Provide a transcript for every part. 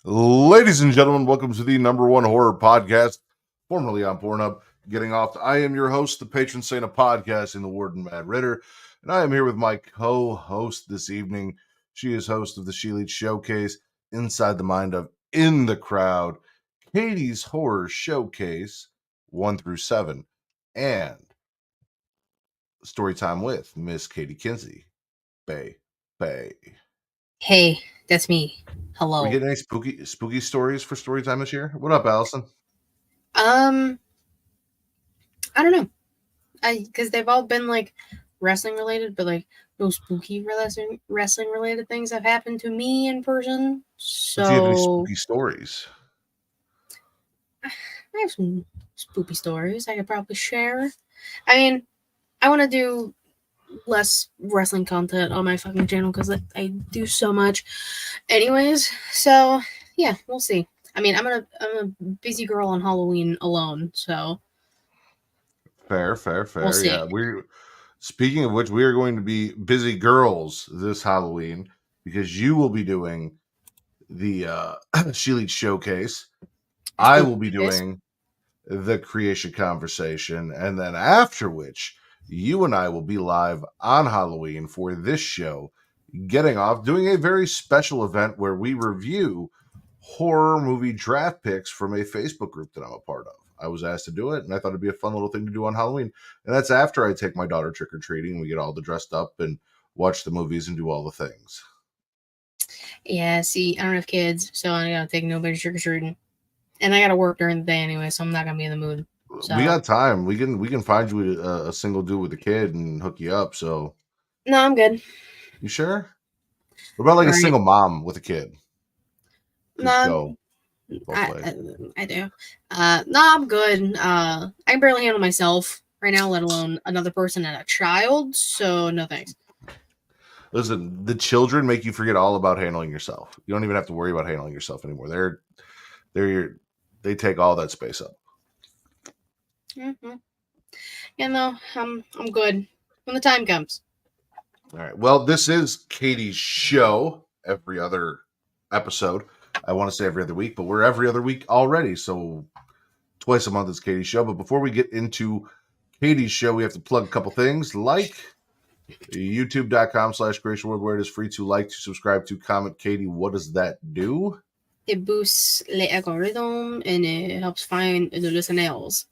Ladies and gentlemen, welcome to the number one horror podcast, formerly on Pornhub. Getting off. I am your host, the patron saint of podcasting, the Warden Mad Ritter, and I am here with my co-host this evening. She is host of the She Leads Showcase, Inside the Mind of In the Crowd, Katie's Horror Showcase 1 through 7, and Storytime with Miss Katie Kinsey. Bay. Hey, that's me. We Hello. getting any spooky stories for Storytime this year? What up, Allison? Um, I don't know. Because they've all been like wrestling related, but like no spooky wrestling related things have happened to me in person. But do you have any So spooky stories? I have some spooky stories I could probably share. I mean, I want to do less wrestling content on my fucking channel because I do so much. Anyways, so yeah, we'll see. I mean, I'm a busy girl on Halloween alone, so Fair. we'll Yeah, see. we're speaking of which, we are going to be busy girls this Halloween because you will be doing the She Leads Showcase. I will be This doing the Creation Conversation, and then after which, you and I will be live on Halloween for this show, getting off doing a very special event where we review horror movie draft picks from a Facebook group that I'm a part of. I was asked to do it, and I thought it'd be a fun little thing to do on Halloween. And that's after I take my daughter trick or treating. We get all dressed up and watch the movies and do all the things. Yeah, see, I don't have kids, so I gotta take nobody trick or treating, and I gotta work during the day anyway, so I'm not gonna be in the mood. We So got time. We can find you a single dude with a kid and hook you up. So no, I'm good. you sure? What about like All a right, single mom with a kid? Could no, go both I ways. I, I do. No, I'm good. I can barely handle myself right now, let alone another person and a child. So no thanks. Listen, the children make you forget all about handling yourself. You don't even have to worry about handling yourself anymore. They're they take all that space up. Mm-hmm. Yeah, no, I'm good when the time comes. All right. Well, this is Katie's show every other episode. I want to say every other week, but we're every other week already. So twice a month is Katie's show. But before we get into Katie's show, we have to plug a couple things like youtube.com/Creation World, where it is free to like, to subscribe, to comment. Katie, what does that do? It boosts the algorithm and it helps find the listeners.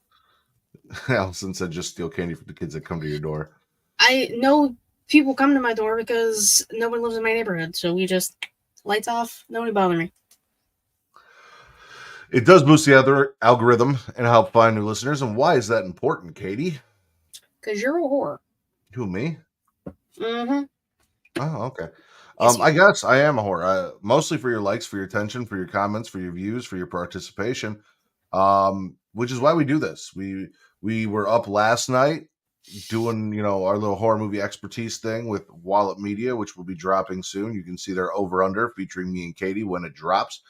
Allison said just steal candy from the kids that come to your door. I know people come to my door because nobody lives in my neighborhood, so we just lights off, nobody bother me. It does boost the other algorithm and help find new listeners. And why is that important, Katie? Because you're a whore. Who, me? Mm-hmm. Oh, okay. Yes, you I are. guess I am a whore. Mostly for your likes, for your attention, for your comments, for your views, for your participation. Which is why we do this. We were up last night doing, our little horror movie expertise thing with Wallet Media, which will be dropping soon. You can see their over under featuring me and Katie when it drops.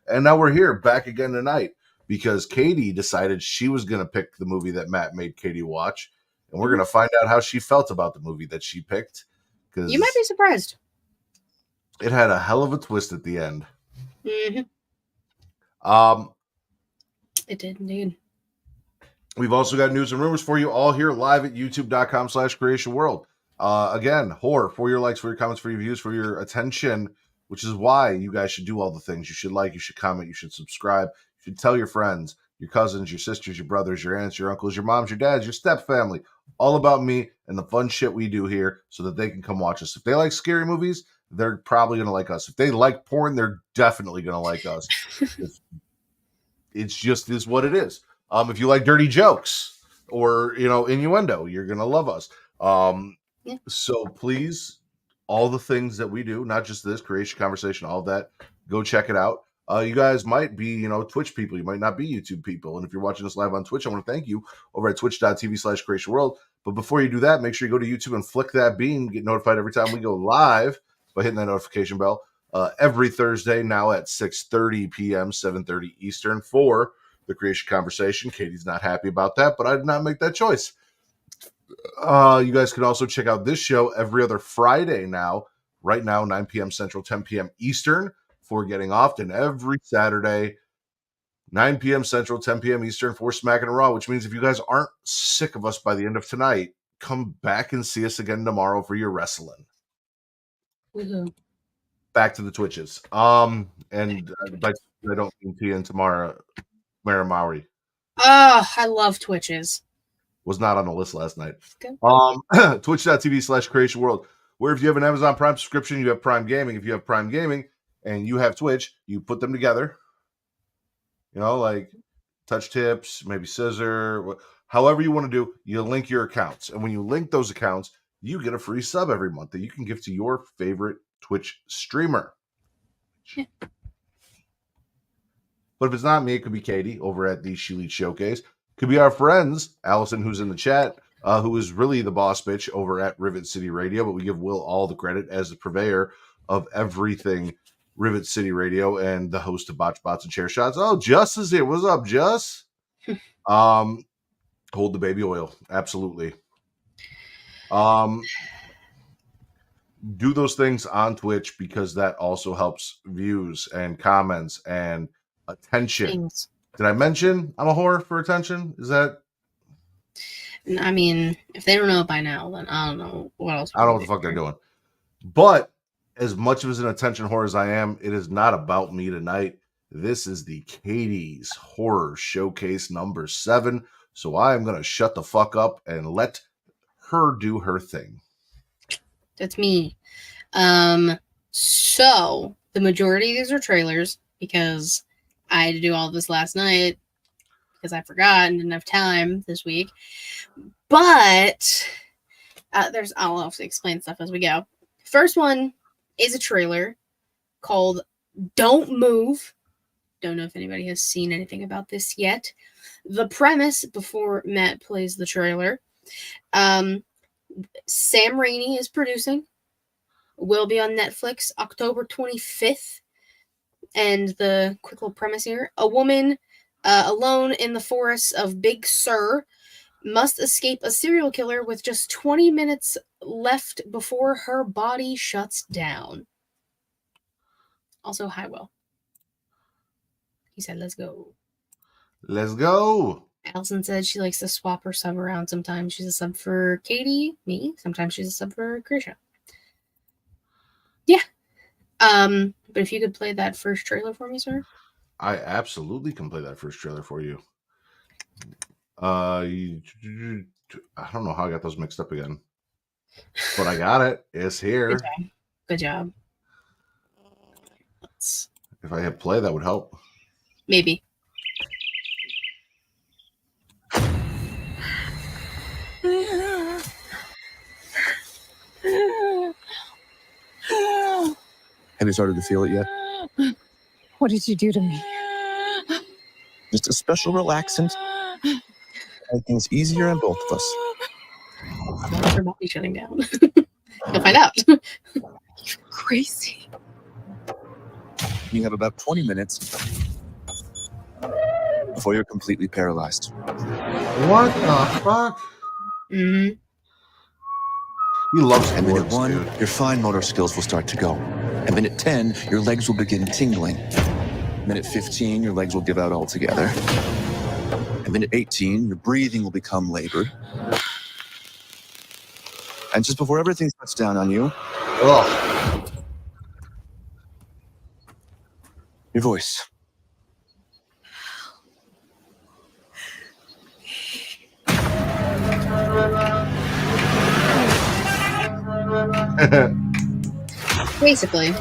And now we're here back again tonight because Katie decided she was going to pick the movie that Matt made Katie watch, and we're Mhm. going to find out how she felt about the movie that she picked You might be because surprised. it had a hell of a twist at the end. Mm-hmm. Um, It did indeed. we've also got news and rumors for you all here live at youtube.com/Creation World. Again, horror for your likes, for your comments, for your views, for your attention, which is why you guys should do all the things. You should like, you should comment, you should subscribe, you should tell your friends, your cousins, your sisters, your brothers, your aunts, your uncles, your moms, your dads, your step family, all about me and the fun shit we do here so that they can come watch us. If they like scary movies, they're probably going to like us. If they like porn, they're definitely going to like us. It's just is what it is. If you like dirty jokes or innuendo, you're gonna love us. Yeah. So please, all the things that we do, not just this creation conversation, all of that, go check it out. You guys might be, Twitch people. You might not be YouTube people. And if you're watching us live on Twitch, I want to thank you over at twitch.tv/Creation World. But before you do that, make sure you go to YouTube and flick that bean, get notified every time we go live by hitting that notification bell. Every Thursday now at 6:30 p.m., 7:30 Eastern for the Creation Conversation. Katie's not happy about that, but I did not make that choice. You guys can also check out this show every other Friday now, right now, 9 p.m. Central, 10 p.m. Eastern forgetting often every Saturday, 9 p.m. Central, 10 p.m. Eastern for Smack and Raw, which means if you guys aren't sick of us by the end of tonight, come back and see us again tomorrow for your wrestling. Woohoo. Back to the Twitches. But I don't mean Tia and Tamara Maramauri. I love Twitches. Was not on the list last night. Good. Twitch.tv/Creation World, where if you have an Amazon Prime subscription, you have Prime Gaming. If you have Prime Gaming and you have Twitch, you put them together. You know, like touch tips, maybe scissor, however you want to do, you link your accounts. And when you link those accounts, you get a free sub every month that you can give to your favorite Twitch streamer. Yeah. But if it's not me, it could be Katie over at the She Leads Showcase. Could be our friends, Allison, who's in the chat, who is really the boss bitch over at Rivet City Radio, but we give Will all the credit as the purveyor of everything Rivet City Radio and the host of Botch Bots and Chair Shots. Oh, Just is here. What's up, Just? Hold the baby oil. Absolutely. Do those things on Twitch because that also helps views and comments and attention. Things. Did I mention I'm a whore for attention? Is that? I mean, if they don't know it by now, then I don't know what else. I don't know what the fuck they're doing. But as much of an attention whore as I am, it is not about me tonight. This is the Katie's Horror Showcase number 7. So I am going to shut the fuck up and let her do her thing. That's me. So the majority of these are trailers because I had to do all this last night because I forgot and didn't have time this week. But I'll have to explain stuff as we go. First one is a trailer called Don't Move. Don't know if anybody has seen anything about this yet. The premise, before Matt plays the trailer, Sam Raimi is producing. Will be on Netflix October 25th. And the quick little premise here. A woman alone in the forests of Big Sur must escape a serial killer with just 20 minutes left before her body shuts down. Also, hi, Will. He said, let's go. Let's go. Allison said she likes to swap her sub around. Sometimes she's a sub for Katie, me. Sometimes she's a sub for Krisha. Yeah. But if you could play that first trailer for me, sir. I absolutely can play that first trailer for you. I don't know how I got those mixed up again. But I got it. It's here. Good job. If I hit play, that would help. Maybe. Have you started to feel it yet? What did you do to me? Just a special relaxant. Make things easier on both of us. Why is her body shutting down? You'll find out. You're crazy. You have about 20 minutes before you're completely paralyzed. What the fuck? Mm-hmm. He loves At minute sports, 1, dude. your fine motor skills will start to go. At minute 10, your legs will begin tingling. Minute 15, your legs will give out altogether. At minute 18, your breathing will become labored. And just before everything shuts down on you, Ugh. your voice. Basically.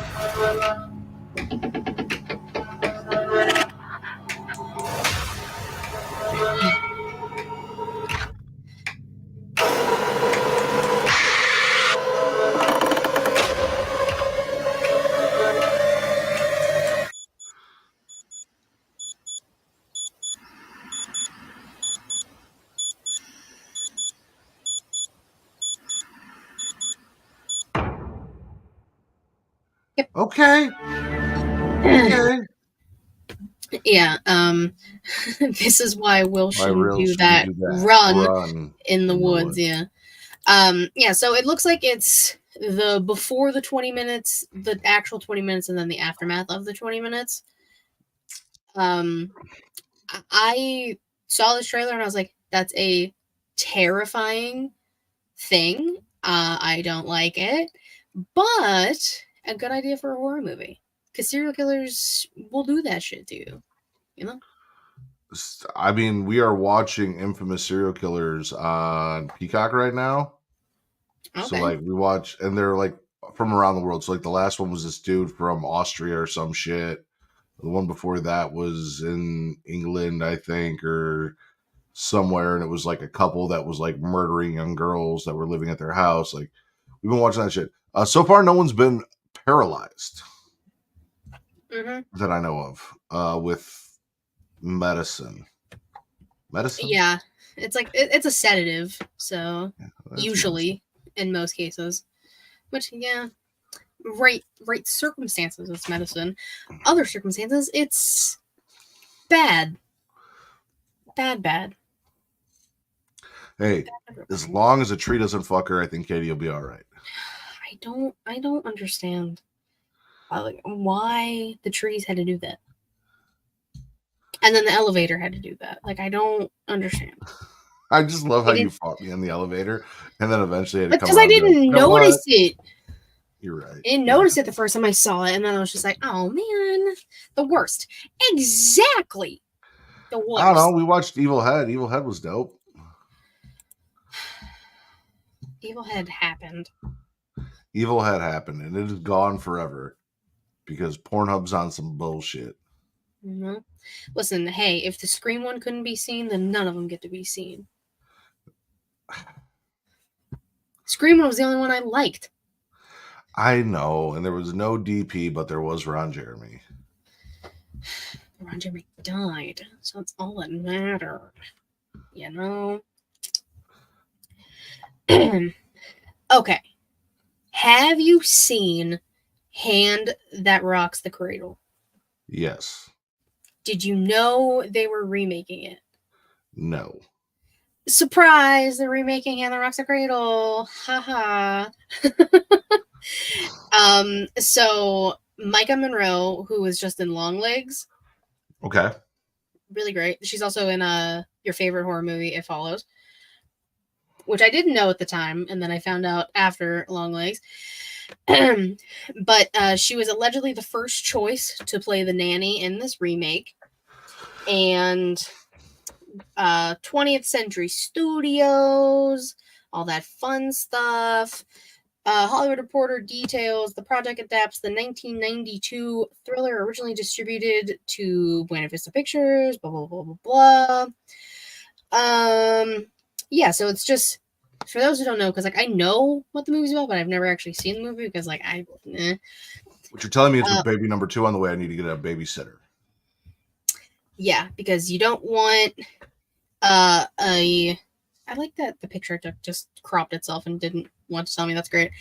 Okay. Okay. Yeah, this is why Will Why shouldn't Will do shouldn't that, do that. run Run in the woods, yeah. Yeah, so it looks like it's the before the 20 minutes, the actual 20 minutes, and then the aftermath of the 20 minutes. I saw this trailer and I was like, that's a terrifying thing. I don't like it, but a good idea for a horror movie. Because serial killers will do that shit to you, you know? I mean, we are watching Infamous Serial Killers on Peacock right now. Okay. So like we watch, and they're like from around the world. So like the last one was this dude from Austria or some shit. The one before that was in England, I think, or somewhere, and it was like a couple that was like murdering young girls that were living at their house. Like we've been watching that shit. So far, no one's been paralyzed that I know of with medicine. Medicine? Yeah, it's like it's a sedative, so That's usually in most cases, which right circumstances it's medicine. Other circumstances it's bad. Hey, as long as a tree doesn't fuck her, I think Katie will be all right. I don't understand why the trees had to do that, and then the elevator had to do that. Like I don't understand. I just love how you fought me in the elevator, and then eventually had to come Because I didn't notice it. You're right. I didn't notice it the first time I saw it, and then I was just like, "Oh man, the worst." Exactly, the worst. I don't know. We watched Evil Head. Evil Head was dope. Evil Head happened. Evil Head happened, and it is gone forever because Pornhub's on some bullshit. Mm-hmm. Listen, hey, if the Scream one couldn't be seen, then none of them get to be seen. Scream one was the only one I liked. I know, and there was no DP, but there was Ron Jeremy. Ron Jeremy died, so that's all that mattered. You know? Okay. Have you seen Hand That Rocks the Cradle? Yes. Did you know they were remaking it? No. Surprise! They're remaking Hand That Rocks the Cradle. Haha. So Micah Monroe, who was just in Long Legs. Okay. Really great. She's also in your favorite horror movie, It Follows, which I didn't know at the time, and then I found out after Long Legs. But she was allegedly the first choice to play the nanny in this remake. And 20th Century Studios, all that fun stuff. Hollywood Reporter details the project adapts the 1992 thriller originally distributed to Buena Vista Pictures, blah, blah, blah, blah, blah. Yeah, so it's just, for those who don't know, because like I know what the movie's about, but I've never actually seen the movie because like What you're telling me is with baby number 2 on the way, I need to get a babysitter. Yeah, because you don't want I like that the picture I took just cropped itself and didn't want to tell me. That's great.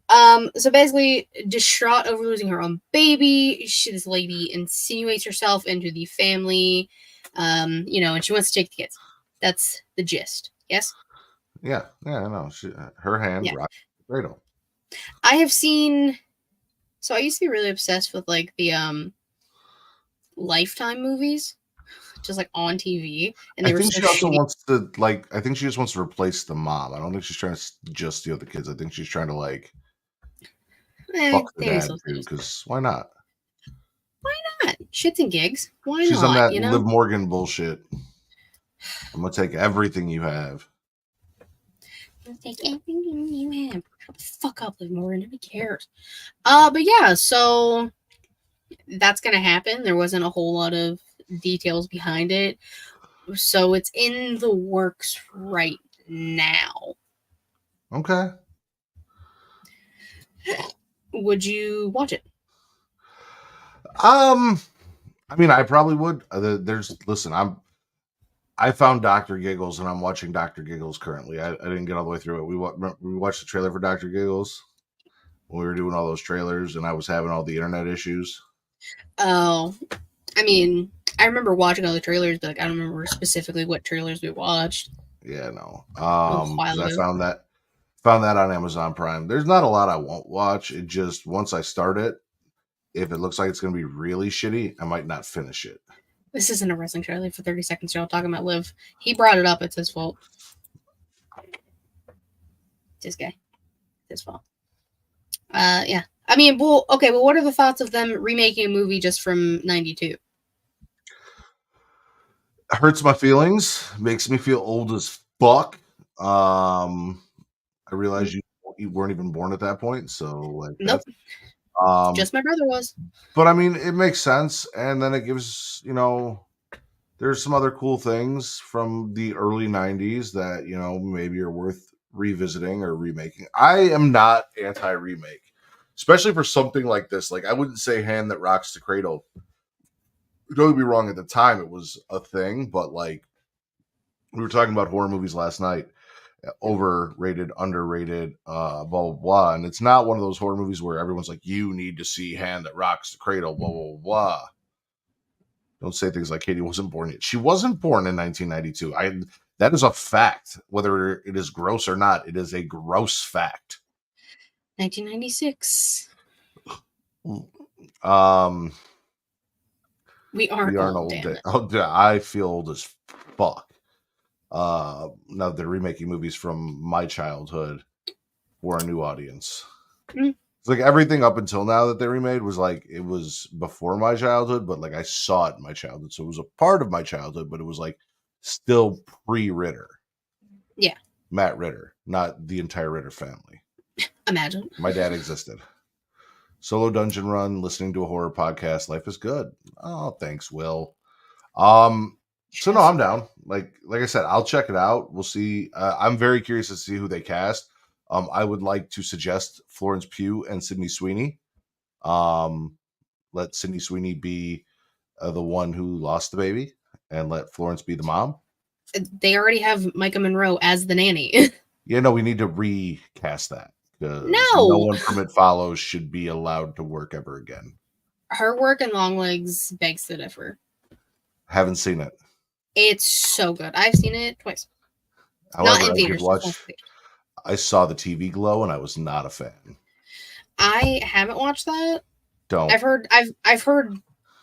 So basically, distraught over losing her own baby, this lady insinuates herself into the family, and she wants to take the kids. That's the gist. Yes? Yeah, I know. Her hand rocks the cradle. I have seen. So I used to be really obsessed with like the Lifetime movies, just like on TV, and I think she also wants to like. I think she just wants to replace the mom. I don't think she's trying to just steal the kids. I think she's trying to like fuck the dad too. Because why not? Why not? Shits and gigs. Why not? She's on that Liv Morgan bullshit. I'm gonna take everything you have. Take everything you have. Shut the fuck up, Liv Morgan. Nobody cares. But yeah, so that's gonna happen. There wasn't a whole lot of details behind it, so it's in the works right now. Okay. Would you watch it? I mean, I probably would. I found Dr. Giggles, and I'm watching Dr. Giggles currently. I didn't get all the way through it. We watched the trailer for Dr. Giggles when we were doing all those trailers, and I was having all the internet issues. Oh, I mean, I remember watching all the trailers, but like, I don't remember specifically what trailers we watched. Yeah, no. A while I ago. found Found that on Amazon Prime. There's not a lot I won't watch. It just, once I start it, if it looks like it's going to be really shitty, I might not finish it. This isn't a wrestling show. I leave for 30 seconds. Y'all talking about Liv. He brought it up. It's his fault. This guy. His fault. Yeah. I mean, well, okay. Well, what are the thoughts of them remaking a movie just from '92? Hurts my feelings. Makes me feel old as fuck. I realize you weren't even born at that point, so like Nope. that's Just my brother was. but I mean it makes sense, and then it gives, there's some other cool things from the early 90s that, maybe are worth revisiting or remaking. I am not anti-remake, especially for something like this. Like, I wouldn't say Hand That Rocks the Cradle. Don't get me wrong, at the time it was a thing, but like, we were talking about horror movies last night, overrated, underrated, blah blah blah, and it's not one of those horror movies where everyone's like, you need to see Hand That Rocks the Cradle, blah blah blah. Don't say things like Katie wasn't born yet. She wasn't born in 1992. That is a fact. Whether it is gross or not, it is a gross fact. 1996. We aren't old, damn it. Oh, I feel old as fuck. Now they're remaking movies from my childhood for a new audience. Mm. It's like everything up until now that they remade was like, it was before my childhood, but like I saw it in my childhood, so it was a part of my childhood, but it was like still pre-Ritter. Yeah. Matt Ritter, not the entire Ritter family. Imagine. My dad existed. Solo dungeon run, listening to a horror podcast. Life is good. Oh, thanks, Will. So no, I'm down. Like I said, I'll check it out. We'll see. I'm very curious to see who they cast. I would like to suggest Florence Pugh and Sydney Sweeney. Let Sydney Sweeney be the one who lost the baby, and let Florence be the mom. They already have Micah Monroe as the nanny. Yeah, no, we need to recast that. No one from It Follows should be allowed to work ever again. Her work in Longlegs begs to differ. Haven't seen it. It's so good. I've seen it twice. However, Not in theaters. I saw the TV Glow and I was not a fan. I haven't watched that. Don't. I've heard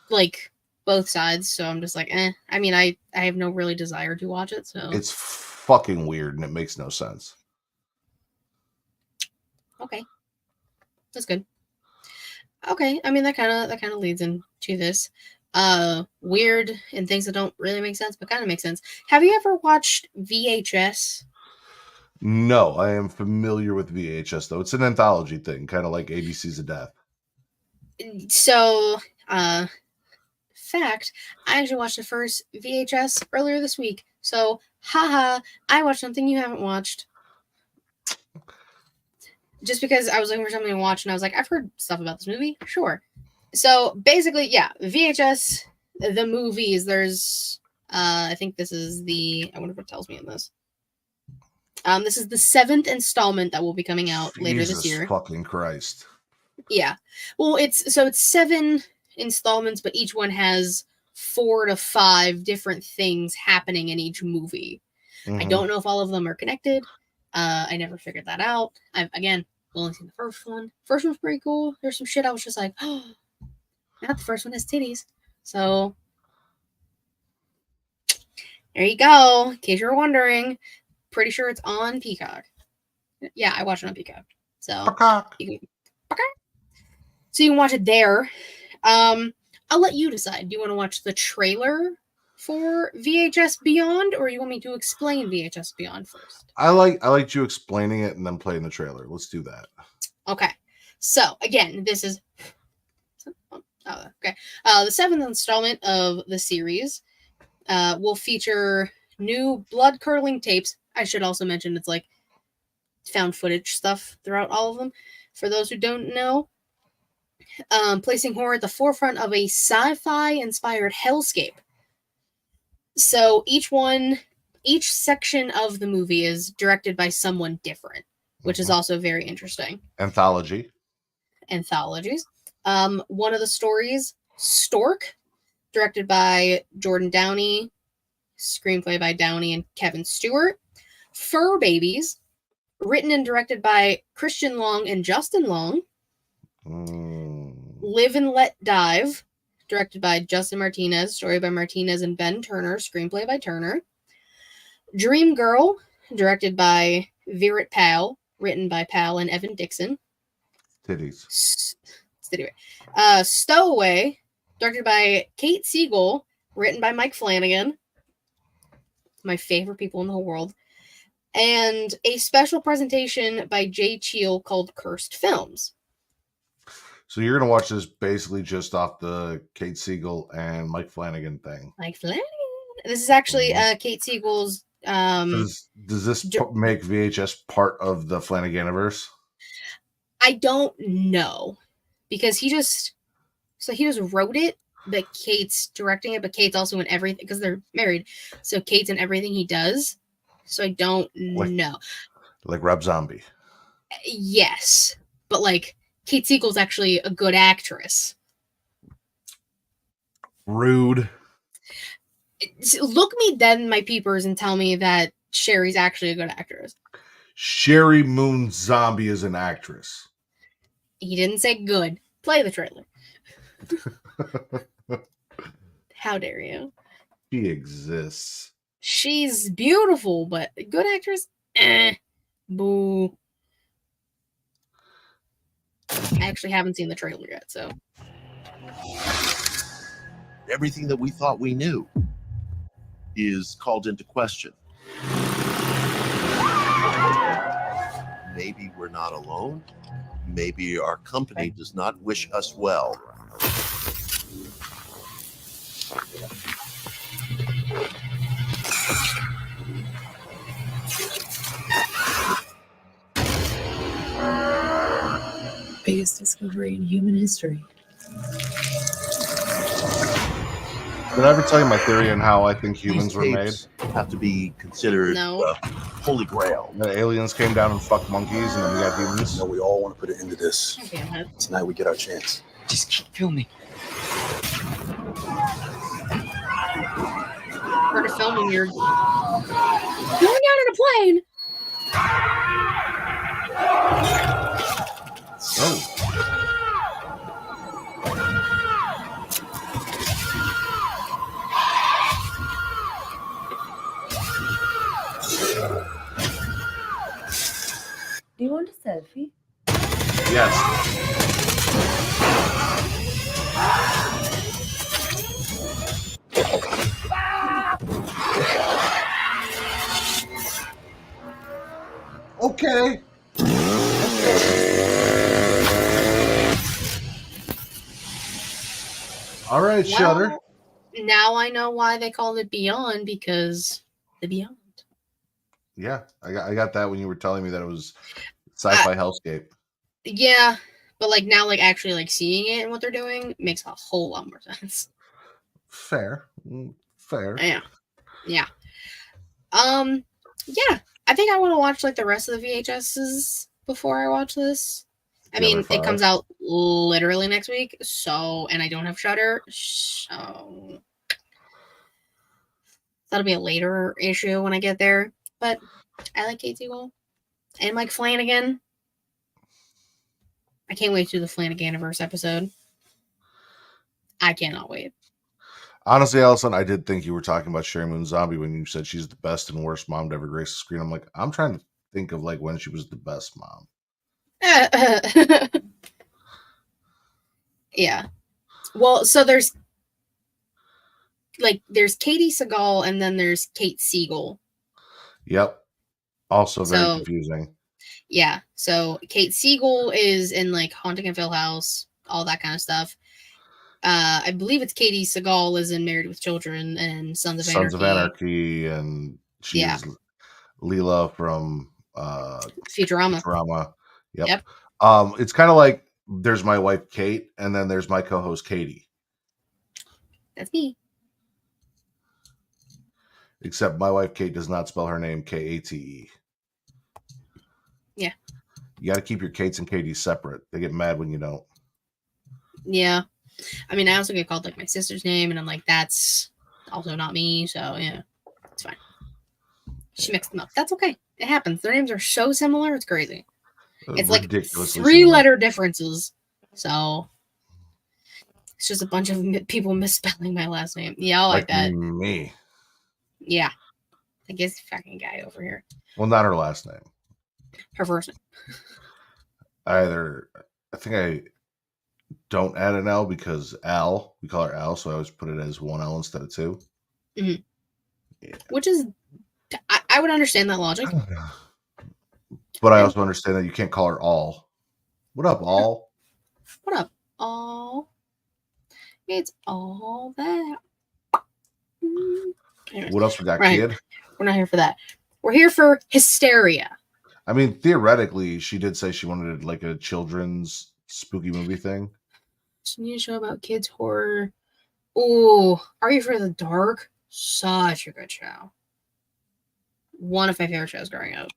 like both sides, so I'm just like, eh. I mean, I have no really desire to watch it, so it's fucking weird and it makes no sense. Okay. That's good. Okay. I mean, that kind of leads into this. Weird and things that don't really make sense, but kind of make sense. Have you ever watched VHS? No, I am familiar with VHS though. It's an anthology thing, kind of like ABC's of Death. So, fact, I actually watched the first VHS earlier this week. So, haha, I watched something you haven't watched. Just because I was looking for something to watch and I was like, I've heard stuff about this movie. Sure. So basically, yeah, VHS, the movies, there's, I think this is I wonder if it tells me in this. This is the 7th installment that will be coming out later this year. Jesus fucking Christ. Yeah. Well, it's 7 installments, but each one has 4 to 5 different things happening in each movie. Mm-hmm. I don't know if all of them are connected. I never figured that out. I've only seen the first one. First one's pretty cool. There's some shit I was just like, oh, not the first one has titties. So there you go. In case you were wondering, pretty sure it's on Peacock. Yeah, I watch it on Peacock. So you can watch it there. I'll let you decide. Do you want to watch the trailer for VHS Beyond, or you want me to explain VHS Beyond first? I liked you explaining it and then playing the trailer. Let's do that. Okay. So again, this is okay. The 7th installment of the series will feature new blood-curdling tapes. I should also mention it's like found footage stuff throughout all of them. For those who don't know, placing horror at the forefront of a sci-fi inspired hellscape. So each section of the movie is directed by someone different, which is also very interesting. Anthologies. One of the stories, Stork, directed by Jordan Downey, screenplay by Downey and Kevin Stewart. Fur Babies, Written and directed by Christian Long and Justin Long. Live and Let Dive, directed by Justin Martinez, story by Martinez and Ben Turner, screenplay by Turner. Dream Girl, directed by Virat Pal, written by Pal and Evan Dixon. Titties. Stowaway, directed by Kate Siegel, written by Mike Flanagan. My favorite people in the whole world. And a special presentation by Jay Cheel called Cursed Films. So you're gonna watch this basically just off the Kate Siegel and Mike Flanagan thing. Mike Flanagan. This is actually Kate Siegel's. Does this make VHS part of the Flanaganiverse? I don't know, because he just wrote it, but Kate's directing it. But Kate's also in everything because they're married, so Kate's in everything he does. So I don't know. Like Rob Zombie. Yes, but like Kate Siegel's actually a good actress. Rude. Look me dead in my peepers and tell me that Sherry's actually a good actress. Sherry Moon Zombie is an actress. He didn't say good. Play the trailer. How dare you? She exists. She's beautiful, but a good actress? Boo. I actually haven't seen the trailer yet, so. Everything that we thought we knew is called into question. Maybe we're not alone. Maybe our company does not wish us well. Biggest discovery in human history. Did I ever tell you my theory on how I think humans were made? These tapes have to be considered No. holy grail. The aliens came down and fucked monkeys, and then we got humans. No, we all want to put it into this. Damn it. Tonight we get our chance. Just keep filming. Part of filming, you're going out in a plane. Oh. Do you want a selfie? Yes. Okay. All right, Shudder. Well, now I know why they called it Beyond, because the Beyond. Yeah, I got that when you were telling me that it was sci-fi hellscape. Yeah, but like now, like actually like seeing it and what they're doing makes a whole lot more sense. Fair. Fair. Yeah. Yeah. Yeah. I think I want to watch like the rest of the VHSs before I watch this. I mean, Number it comes 5. out literally next week, so, and I don't have Shudder, so that'll be a later issue when I get there. But I like Kate Siegel and Mike Flanagan. I can't wait to do the Flanaganiverse episode. I cannot wait. Honestly, Allison, I did think you were talking about Sherry Moon Zombie when you said she's the best and worst mom to ever grace the screen. I'm like, I'm trying to think of like when she was the best mom. Yeah. Well, so there's Katie Seagal and then there's Kate Siegel. Yep. Also very So- confusing. Yeah. So Kate Siegel is in like Haunting of Hill House, all that kind of stuff. I believe it's Katie Seagal is in Married with Children and Sons of Anarchy. Sons of Anarchy, and she's Yeah. Leela from Futurama. Drama. Yep. Yep. It's kind of like there's my wife Kate, and then there's my co-host Katie. That's me. Except my wife Kate does not spell her name Kate. Yeah. You got to keep your Kates and Katies separate. They get mad when you don't. Yeah. I mean, I also get called like my sister's name, and I'm like, that's also not me. So yeah, it's fine. She mixed them up. That's okay. It happens. Their names are so similar, it's crazy. It's like Ridiculously 3-letter differences. So it's just a bunch of people misspelling my last name. Yeah, I like that. Me. Yeah. I guess fucking guy over here. Well, not her last name. Her first name. I think I don't add an L because Al, we call her Al, so I always put it as one L instead of two. Mm-hmm. Yeah. Which is, I would understand that logic. But I also understand that you can't call her All. What up, All? What up, All? It's all that. Anyways, What else we got, right. kid? We're not here for that. We're here for hysteria. I mean, theoretically, she did say she wanted like a children's spooky movie thing. She need a show about kids horror. Ooh, Are You Afraid of the Dark? Such a good show. One of my favorite shows growing up. It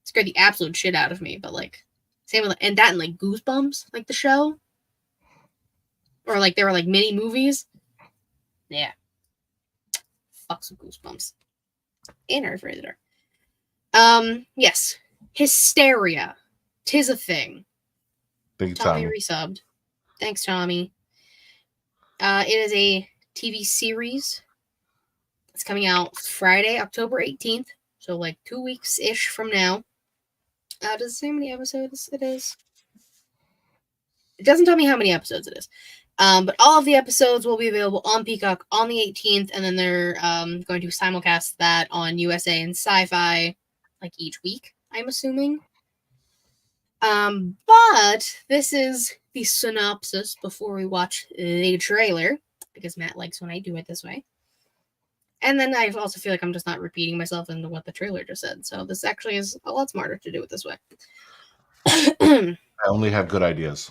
scared the absolute shit out of me, but like, same with, and that and like Goosebumps, like the show. Or like they were like mini movies. Yeah. Fuck some Goosebumps. And Are You Afraid of the Dark? Yes. Hysteria. 'Tis a thing. Big Tommy time. resubbed. Thanks, Tommy. It is a TV series. It's coming out Friday, October 18th. So like 2 weeks-ish from now. Does it say how many episodes it is? It doesn't tell me how many episodes it is. But all of the episodes will be available on Peacock on the 18th. And then they're going to simulcast that on USA and Sci-Fi like each week, I'm assuming. But this is the synopsis before we watch the trailer, because Matt likes when I do it this way. And then I also feel like I'm just not repeating myself into what the trailer just said. So this actually is a lot smarter to do it this way. I only have good ideas.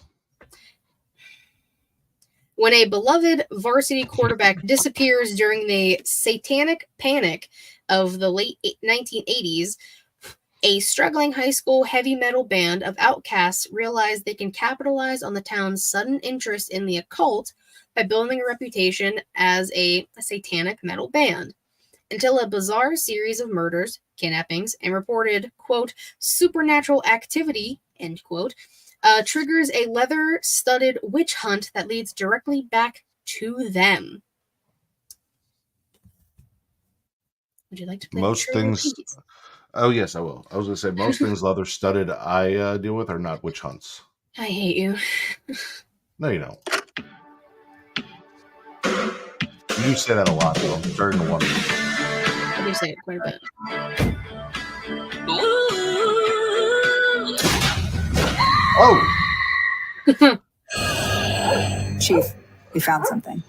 When a beloved varsity quarterback disappears during the satanic panic of the late 1980s, a struggling high school heavy metal band of outcasts realize they can capitalize on the town's sudden interest in the occult by building a reputation as a satanic metal band, until a bizarre series of murders, kidnappings, and reported, quote, supernatural activity, end quote, triggers a leather-studded witch hunt that leads directly back to them. Would you like to play Most the trailer, things... please? Oh, yes, I will. I was going to say, most things leather-studded I deal with are not witch hunts. I hate you. No, you don't. You do say that a lot, though. I'm starting to wonder. I do say it quite a bit. Oh! Chief, we found something.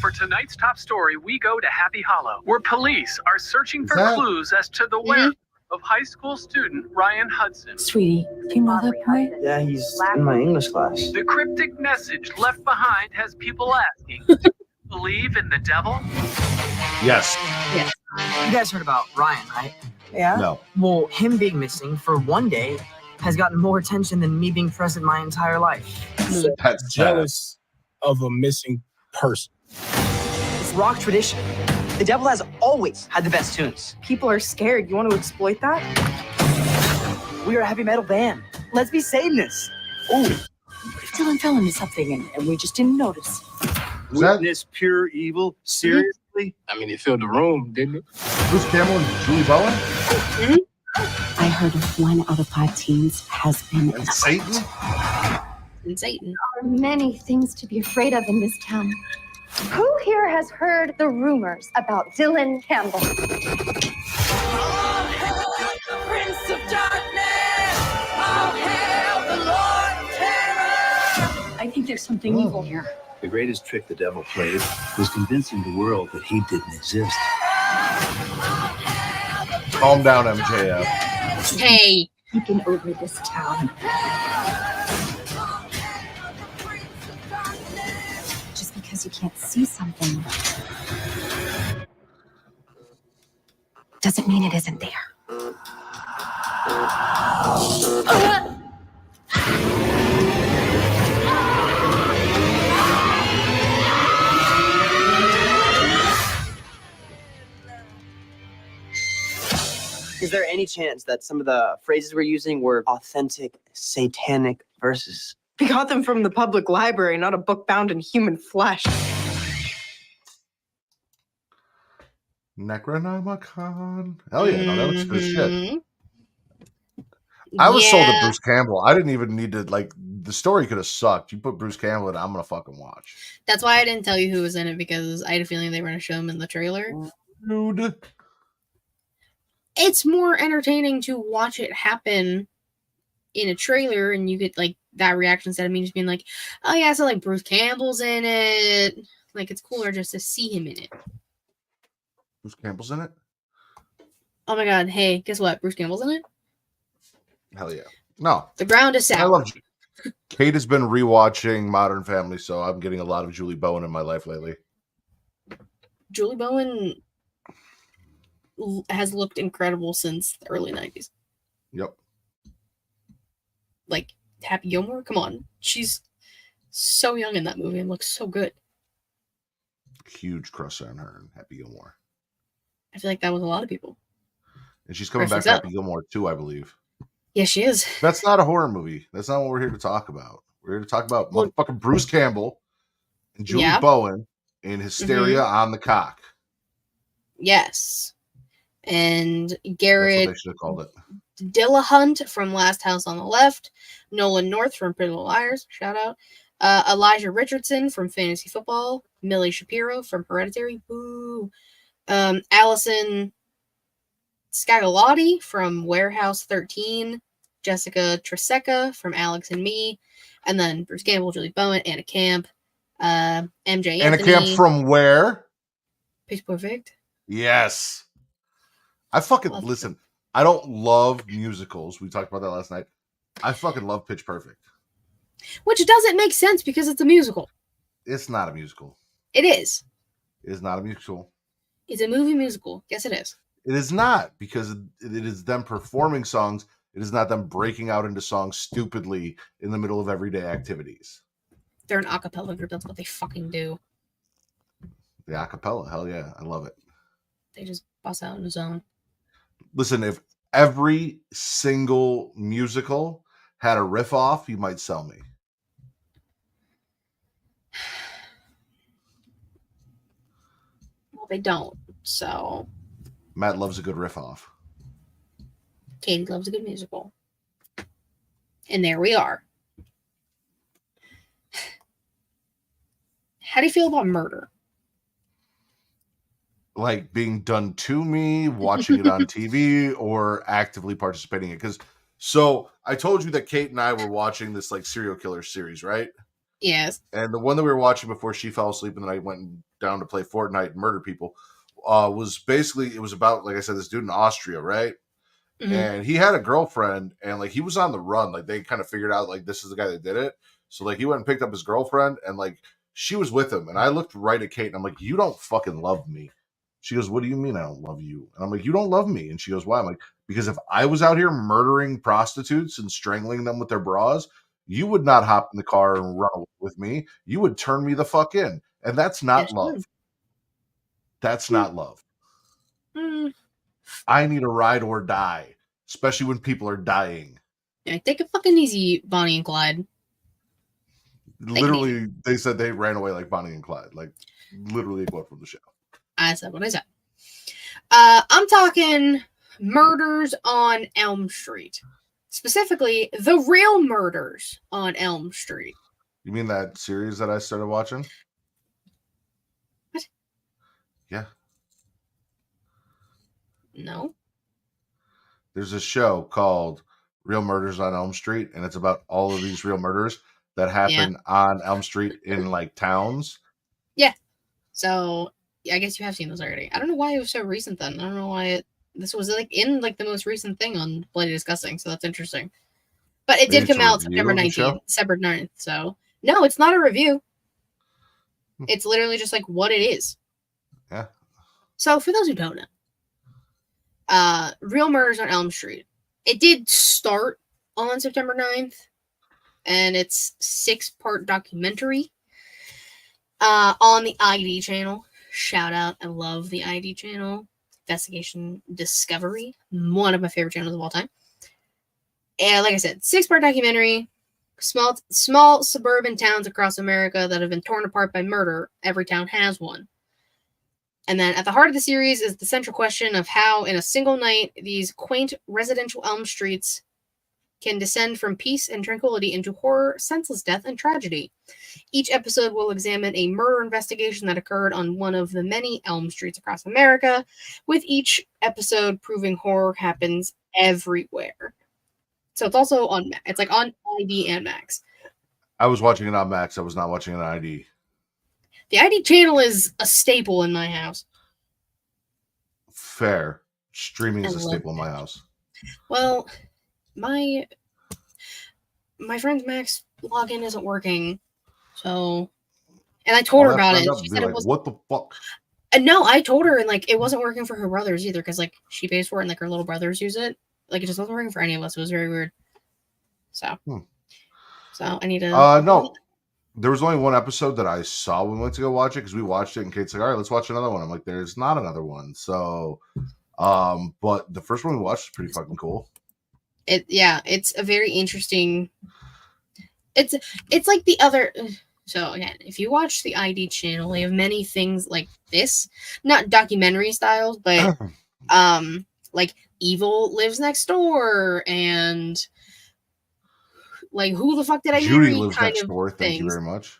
For tonight's top story, we go to Happy Hollow, where police are searching for that- clues as to the whereabouts of high school student Ryan Hudson. Sweetie, do you know that boy? Yeah, he's in my English class. The cryptic message left behind has people asking, believe in the devil? Yes. You guys heard about Ryan, right? Yeah? No. Well, him being missing for one day has gotten more attention than me being present my entire life. That's Jealous of a missing person. It's rock tradition. The devil has always had the best tunes. People are scared. You want to exploit that? We are a heavy metal band. Let's be Satanists. Oh, Dylan fell into something and we just didn't notice. Is that Witness pure evil? Seriously? I mean, it filled the room, didn't it? Bruce Campbell and Julie Bowen? I heard 1 out of 5 teens has been And Satan? And Satan. There are many things to be afraid of in this town. Who here has heard the rumors about Dylan Campbell? I think there's something evil here. The greatest trick the devil played was convincing the world that he didn't exist. Calm down, MJF. Hey. taken over this town. Just because you can't see something doesn't mean it isn't there. Is there any chance that some of the phrases we're using were authentic satanic verses? We got them from the public library, not a book bound in human flesh. Necronomicon. Hell yeah, no, that looks good as shit. Mhm. I was sold at Yeah. Bruce Campbell. I didn't even need to, like, the story could have sucked. You put Bruce Campbell in, I'm gonna fucking watch. That's why I didn't tell you who was in it, because I had a feeling they were going to show him in the trailer. Dude. It's more entertaining to watch it happen in a trailer, and you get like that reaction instead of me just being like, oh yeah, so like Bruce Campbell's in it. Like, it's cooler just to see him in it. Bruce Campbell's in it? Oh my god, hey, guess what? Bruce Campbell's in it? Hell yeah. No. The ground is sour. I love Kate has been rewatching Modern Family, so I'm getting a lot of Julie Bowen in my life lately. Julie Bowen has looked incredible since the early 90s. Yep. Like, Happy Gilmore? Come on. She's so young in that movie and looks so good. Huge crush on her and Happy Gilmore. I feel like that was a lot of people. And she's coming back to Happy Gilmore too, I believe. Yeah, she is. That's not a horror movie. That's not what we're here to talk about. We're here to talk about motherfucking Bruce Campbell and Julie Bowen in Hysteria on the Cock. Yes. And Garrett That's what they should have called it. Dillahunt from Last House on the Left, Nolan North from Pretty Little Liars, shout out, Elijah Richardson from Fantasy Football, Millie Shapiro from Hereditary, boo, Allison Scagalotti from Warehouse 13, Jessica Triseca from Alex and Me, and then Bruce Campbell, Julie Bowen, Anna Camp, MJ Anthony. Anna Camp from where? Pitch Perfect. Yes. I fucking listen. I don't love musicals. We talked about that last night. I fucking love Pitch Perfect. Which doesn't make sense because it's a musical. It's not a musical. It is. It is not a musical. It's a movie musical. Yes, it is. It is not, because it is them performing songs. It is not them breaking out into songs stupidly in the middle of everyday activities. They're an a cappella group. That's what they fucking do. The a cappella. Hell yeah. I love it. They just bust out in the zone. Listen, if every single musical had a riff off, you might sell me. Well, they don't. So Matt loves a good riff off. Katie loves a good musical. And there we are. How do you feel about murder? Like being done to me, watching it on TV, or actively participating in it. Because so I told you that Kate and I were watching this like serial killer series, right? Yes. And the one that we were watching before she fell asleep and then I went down to play Fortnite and murder people was basically, it was about, like I said, this dude in Austria, right? Mm-hmm. And he had a girlfriend and like he was on the run. Like they kind of figured out like this is the guy that did it. So like he went and picked up his girlfriend and like she was with him. And I looked right at Kate and I'm like, you don't fucking love me. She goes, what do you mean I don't love you? And I'm like, you don't love me. And she goes, why? I'm like, because if I was out here murdering prostitutes and strangling them with their bras, you would not hop in the car and run away with me. You would turn me the fuck in. And that's not love. That's not love. I need a ride or die, especially when people are dying. Yeah, take it fucking easy, Bonnie and Clyde. Literally, they said they ran away like Bonnie and Clyde. Like, literally a quote from the show. I said what I said. I'm talking Murders on Elm Street. Specifically, The Real Murders on Elm Street. You mean that series that I started watching? What? Yeah. No. There's a show called Real Murders on Elm Street, and it's about all of these real murders that happen on Elm Street in like towns. Yeah. So I guess you have seen those already. I don't know why it was so recent then. I don't know why this was like in like the most recent thing on Bloody Disgusting, so that's interesting. But it did come out September 19th, September 9th. So no, it's not a review. It's literally just like what it is. Yeah. So for those who don't know, Real Murders on Elm Street. It did start on September 9th, and it's 6-part documentary on the ID channel. Shout out. I love the ID channel. Investigation Discovery, one of my favorite channels of all time. And like I said, 6-part documentary. Small suburban towns across America that have been torn apart by murder. Every town has one. And then at the heart of the series is the central question of how, in a single night, these quaint residential Elm Streets can descend from peace and tranquility into horror, senseless death, and tragedy. Each episode will examine a murder investigation that occurred on one of the many Elm Streets across America, with each episode proving horror happens everywhere. So it's also on, it's like on ID and Max. I was watching it on Max. I was not watching it on ID. The ID channel is a staple in my house. Fair. Streaming is a staple in my house. Well, my friend's Max login isn't working, so, and I told her about it. She said it was, what the fuck? No, I told her, and like it wasn't working for her brothers either, because like she pays for it, and like her little brothers use it. Like it just wasn't working for any of us. It was very weird. So, so I need to. No, there was only one episode that I saw when we went to go watch it because we watched it, and Kate's like, "All right, let's watch another one." I'm like, "There's not another one." So, but the first one we watched was pretty fucking cool. It's a very interesting. It's like the other. So again, if you watch the ID channel, they have many things like this, not documentary styles, but like Evil Lives Next Door and like Who the Fuck Did I Marry? Judy Lives Next Door. Thank you very much.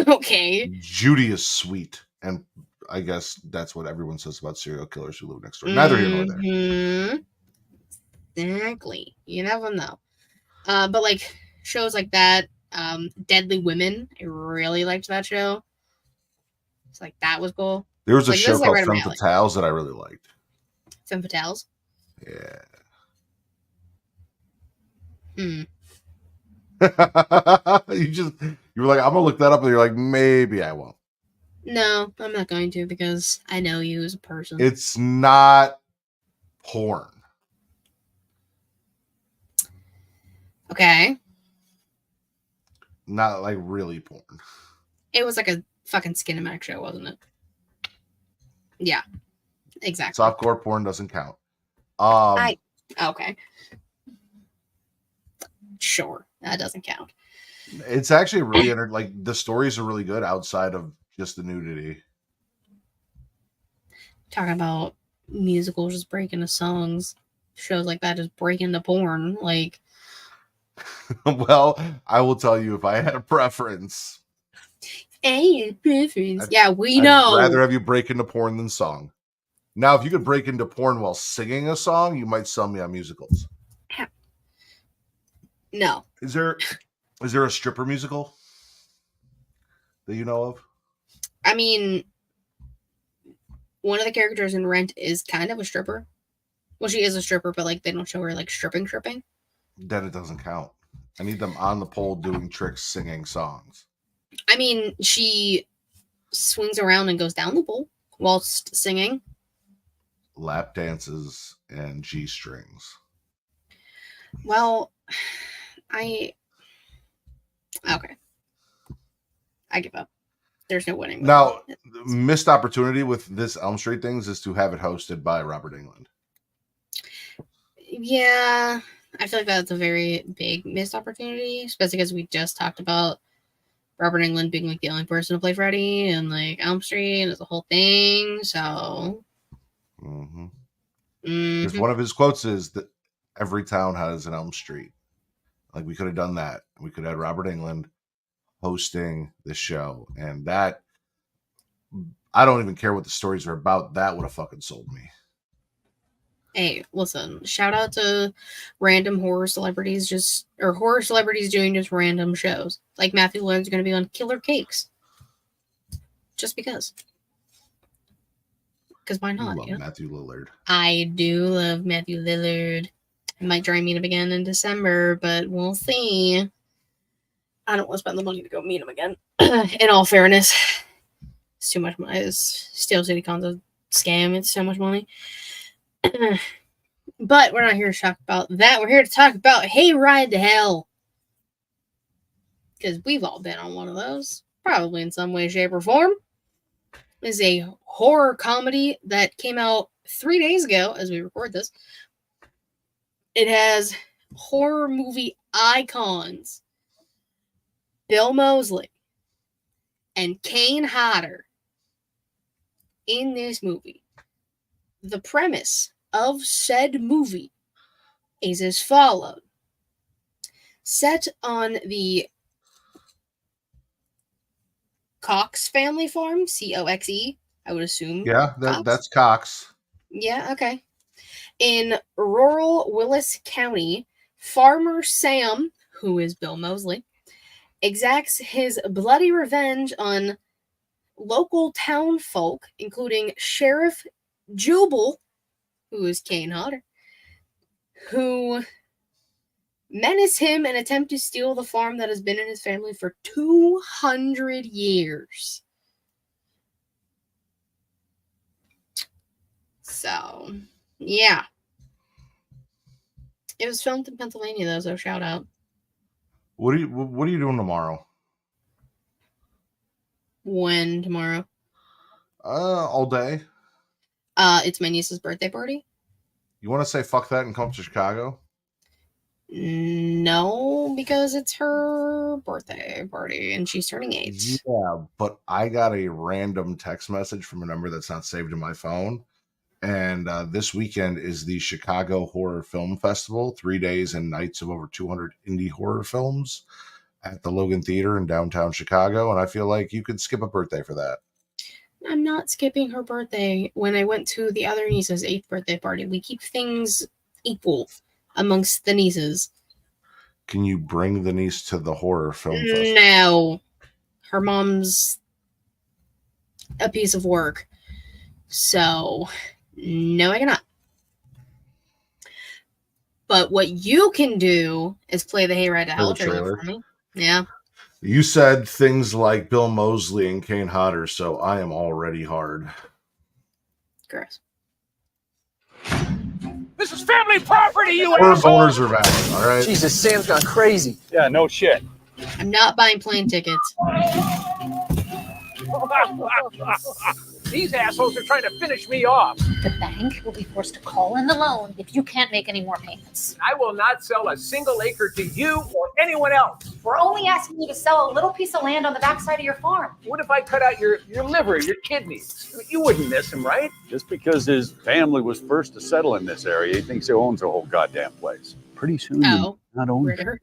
Okay. Judy is sweet, and I guess that's what everyone says about serial killers who live next door. Neither here nor there. Exactly. You never know. But like shows like that, Deadly Women, I really liked that show. It's like that was cool. There was a like, show called right Femme Fatales that I really liked. Femme Fatales? Yeah. you were like, I'm gonna look that up, and you're like, maybe I won't. No, I'm not going to because I know you as a person. It's not porn. Okay. Not like really porn. It was like a fucking Skinamax show, wasn't it? Yeah. Exactly. Softcore porn doesn't count. Okay. Sure, that doesn't count. It's actually really like the stories are really good outside of just the nudity. Talking about musicals just breaking the songs, shows like that just break into porn. Like, well, I will tell you if I had a preference. Yeah, we know. I'd rather have you break into porn than song. Now, if you could break into porn while singing a song, you might sell me on musicals. No. Is there a stripper musical that you know of? I mean, one of the characters in Rent is kind of a stripper. Well, she is a stripper, but like they don't show her like stripping. Then it doesn't count. I need them on the pole doing tricks, singing songs. I mean, she swings around and goes down the pole whilst singing. Lap dances and G-strings. Well, okay. I give up. There's no winning. Now, missed opportunity with this Elm Street things is to have it hosted by Robert Englund. Yeah, I feel like that's a very big missed opportunity, especially because we just talked about Robert Englund being like the only person to play Freddy and like Elm Street and it's a whole thing. So, Because one of his quotes is that every town has an Elm Street. Like we could have done that. We could have had Robert Englund hosting the show, and that I don't even care what the stories are about. That would have fucking sold me. Hey, listen, shout out to random horror celebrities horror celebrities doing just random shows. Like Matthew Lillard's going to be on Killer Cakes. Just because. Because why not? I love Matthew Lillard. I do love Matthew Lillard. I might try and meet him again in December, but we'll see. I don't want to spend the money to go meet him again. In all fairness, it's too much money. Steel City Con's a scam. It's so much money. But we're not here to talk about that. We're here to talk about Hey Ride to Hell. Because we've all been on one of those. Probably in some way, shape, or form. This is a horror comedy that came out 3 days ago as we record this. It has horror movie icons Bill Moseley and Kane Hodder in this movie. The premise of said movie is as follows. Set on the Cox family farm, Coxe, I would assume. Yeah, that's Cox. Yeah, okay. In rural Willis County, Farmer Sam, who is Bill Moseley, exacts his bloody revenge on local town folk, including Sheriff Jubal, who is Kane Hodder, who menace him and attempt to steal the farm that has been in his family for 200 years. So, yeah. It was filmed in Pennsylvania, though, so shout out. What are you doing tomorrow? When tomorrow? All day. It's my niece's birthday party. You want to say fuck that and come to Chicago? No, because it's her birthday party and she's turning 8. Yeah, but I got a random text message from a number that's not saved in my phone. And this weekend is the Chicago Horror Film Festival, 3 days and nights of over 200 indie horror films at the Logan Theater in downtown Chicago. And I feel like you could skip a birthday for that. I'm not skipping her birthday. When I went to the other niece's 8th birthday party, we keep things equal amongst the nieces. Can you bring the niece to the horror film festival? No. Her mom's a piece of work. So, no, I cannot. But what you can do is play the Hayride to Hell trailer for me. Yeah. You said things like Bill Moseley and Kane Hodder, so I am already hard. Gross. This is family property, you Horror asshole! boners are valid, all right? Jesus, Sam's gone crazy. Yeah, no shit. I'm not buying plane tickets. These assholes are trying to finish me off. The bank will be forced to call in the loan if you can't make any more payments. I will not sell a single acre to you or anyone else. We're only asking you to sell a little piece of land on the backside of your farm. What if I cut out your liver, your kidneys? You wouldn't miss him, right? Just because his family was first to settle in this area, he thinks he owns the whole goddamn place. Pretty soon, Oh, not own Ritter.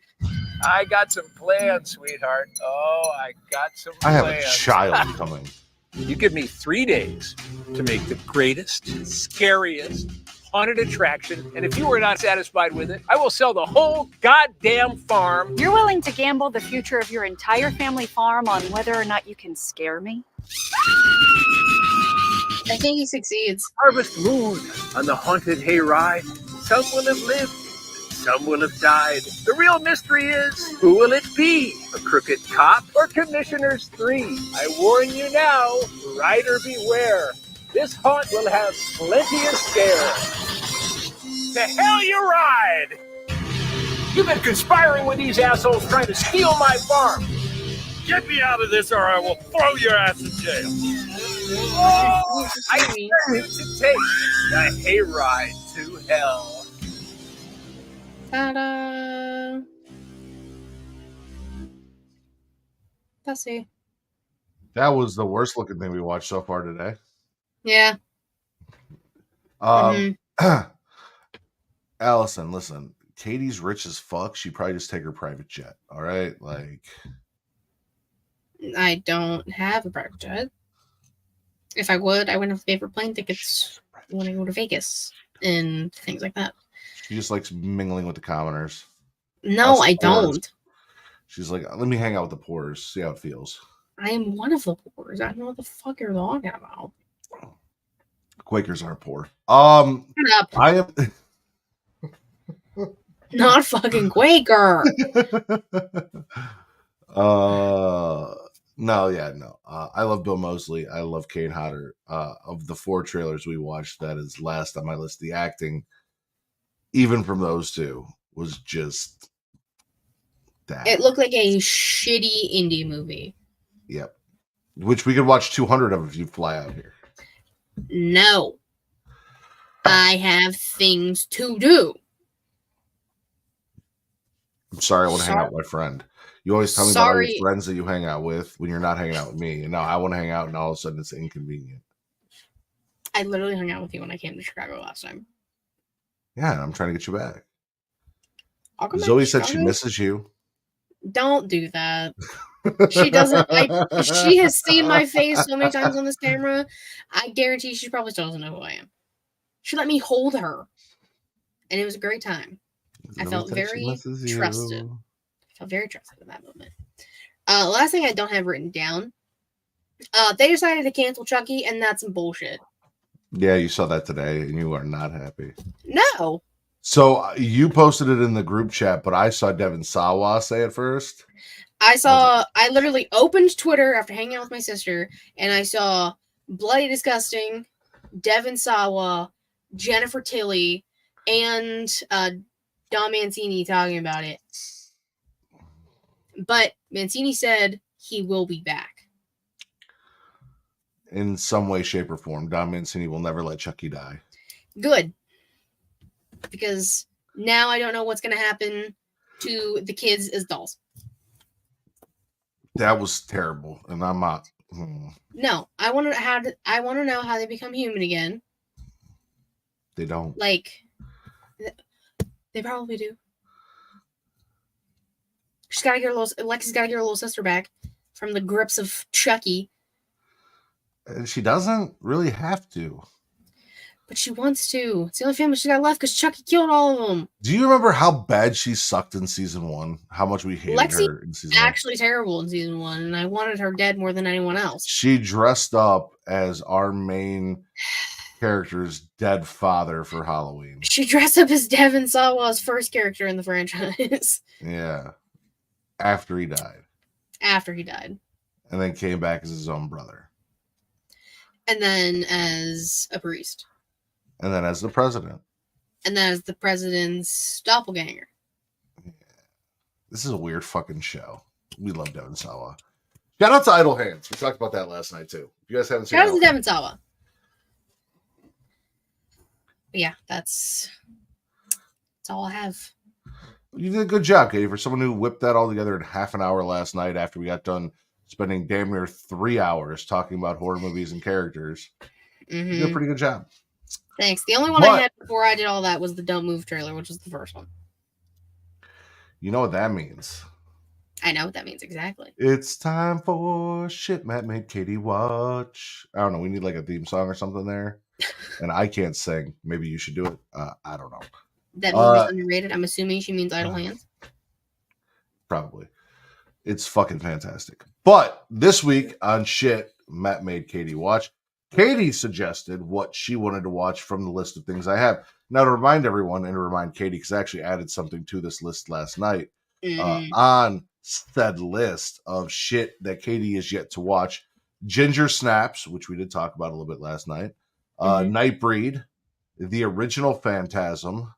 I got some plans, sweetheart. Oh, I got some I have plans. a child coming. You give me 3 days to make the greatest, scariest haunted attraction, and if you are not satisfied with it, I will sell the whole goddamn farm. You're willing to gamble the future of your entire family farm on whether or not you can scare me? I think he succeeds. Harvest moon on the haunted hayride. Some will have lived, some will have died. The real mystery is, who will it be? A crooked cop or Commissioners 3? I warn you now, rider beware. This haunt will have plenty of scare. To hell you ride! You've been conspiring with these assholes trying to steal my farm. Get me out of this or I will throw your ass in jail. Oh, I dare you to take the hayride to hell. Ta-da! Pussy. That was the worst looking thing we watched so far today. Yeah. Allison, listen. Katie's rich as fuck. She'd probably just take her private jet. All right? Like, I don't have a private jet. If I would, I wouldn't have to pay for plane tickets when I go to Vegas and things like that. she just likes mingling with the commoners. No, Us I poors. don't. She's like, let me hang out with the poors, see how it feels. I am one of the poors. I don't know what the fuck you're talking about. Quakers aren't poor. Shut up. I am. Not fucking Quaker. No. I love Bill Moseley. I love Kane Hodder. Of the 4 trailers we watched, that is last on my list. The acting, even from those two, was just that. It looked like a shitty indie movie. Yep. Which we could watch 200 of if you fly out here. No. I have things to do. I'm sorry, I want to hang out with my friend. You always tell me about all your friends that you hang out with when you're not hanging out with me. And now I want to hang out, and all of a sudden it's inconvenient. I literally hung out with you when I came to Chicago last time. Yeah, and I'm trying to get you back. Zoe said she misses you. Don't do that. She doesn't. She has seen my face so many times on this camera. I guarantee she probably still doesn't know who I am. She let me hold her, and it was a great time. I felt very trusted. I felt very trusted in that moment. Last thing I don't have written down. They decided to cancel Chucky, and that's some bullshit. Yeah, you saw that today, and you are not happy. No. So you posted it in the group chat, but I saw Devin Sawa say it first. I literally opened Twitter after hanging out with my sister, and I saw Bloody Disgusting, Devin Sawa, Jennifer Tilly, and Don Mancini talking about it. But Mancini said he will be back. In some way, shape, or form. Don Mancini will never let Chucky die. Good. Because now I don't know what's going to happen to the kids as dolls. That was terrible, and I'm not. No, I want to know how they become human again. They don't. Like, they probably do. She's got to get Lexi's got to get her little sister back from the grips of Chucky. She doesn't really have to. But she wants to. It's the only family she got left because Chucky killed all of them. Do you remember how bad she sucked in season 1? How much we hated her in season 1? Actually terrible in season 1, and I wanted her dead more than anyone else. She dressed up as our main character's dead father for Halloween. She dressed up as Devin Sawa's first character in the franchise. Yeah. After he died. And then came back as his own brother. And then as a priest. And then as the president. And then as the president's doppelganger. Yeah. This is a weird fucking show. We love Devin Sawa. Shout out to Idle Hands. We talked about that last night too. If you guys haven't seen it. Shout out to Devin Sawa. Yeah, that's all I have. You did a good job, Katie, for someone who whipped that all together in half an hour last night after we got done spending damn near 3 hours talking about horror movies and characters. You did a pretty good job. Thanks. The only one I had before I did all that was the Don't Move trailer, which was the first one. You know what that means. I know what that means exactly. It's time for shit Matt made Katie watch. I don't know. We need like a theme song or something there. And I can't sing. Maybe you should do it. I don't know. That movie's underrated. I'm assuming she means Idle Hands. Probably. It's fucking fantastic. But this week on shit Matt made Katie watch, Katie suggested what she wanted to watch from the list of things I have. Now, to remind everyone and to remind Katie, because I actually added something to this list last night, on said list of shit that Katie is yet to watch, Ginger Snaps, which we did talk about a little bit last night, Nightbreed, The Original Phantasm,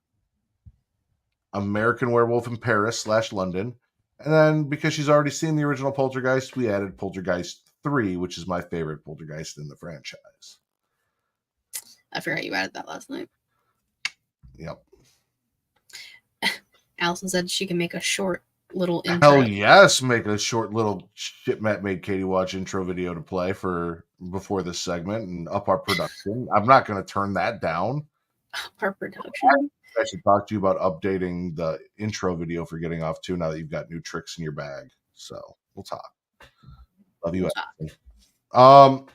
American Werewolf in Paris / London, and then because she's already seen the original Poltergeist, we added Poltergeist 3, which is my favorite Poltergeist in the franchise. I forgot you added that last night. Yep. Allison said she can make a short little intro. Hell yes, make a short little shit Matt made Katie watch intro video to play for before this segment and up our production. I'm not going to turn that down. Up our production. I should talk to you about updating the intro video for Getting Off too, now that you've got new tricks in your bag. So we'll talk. Love you, Allison.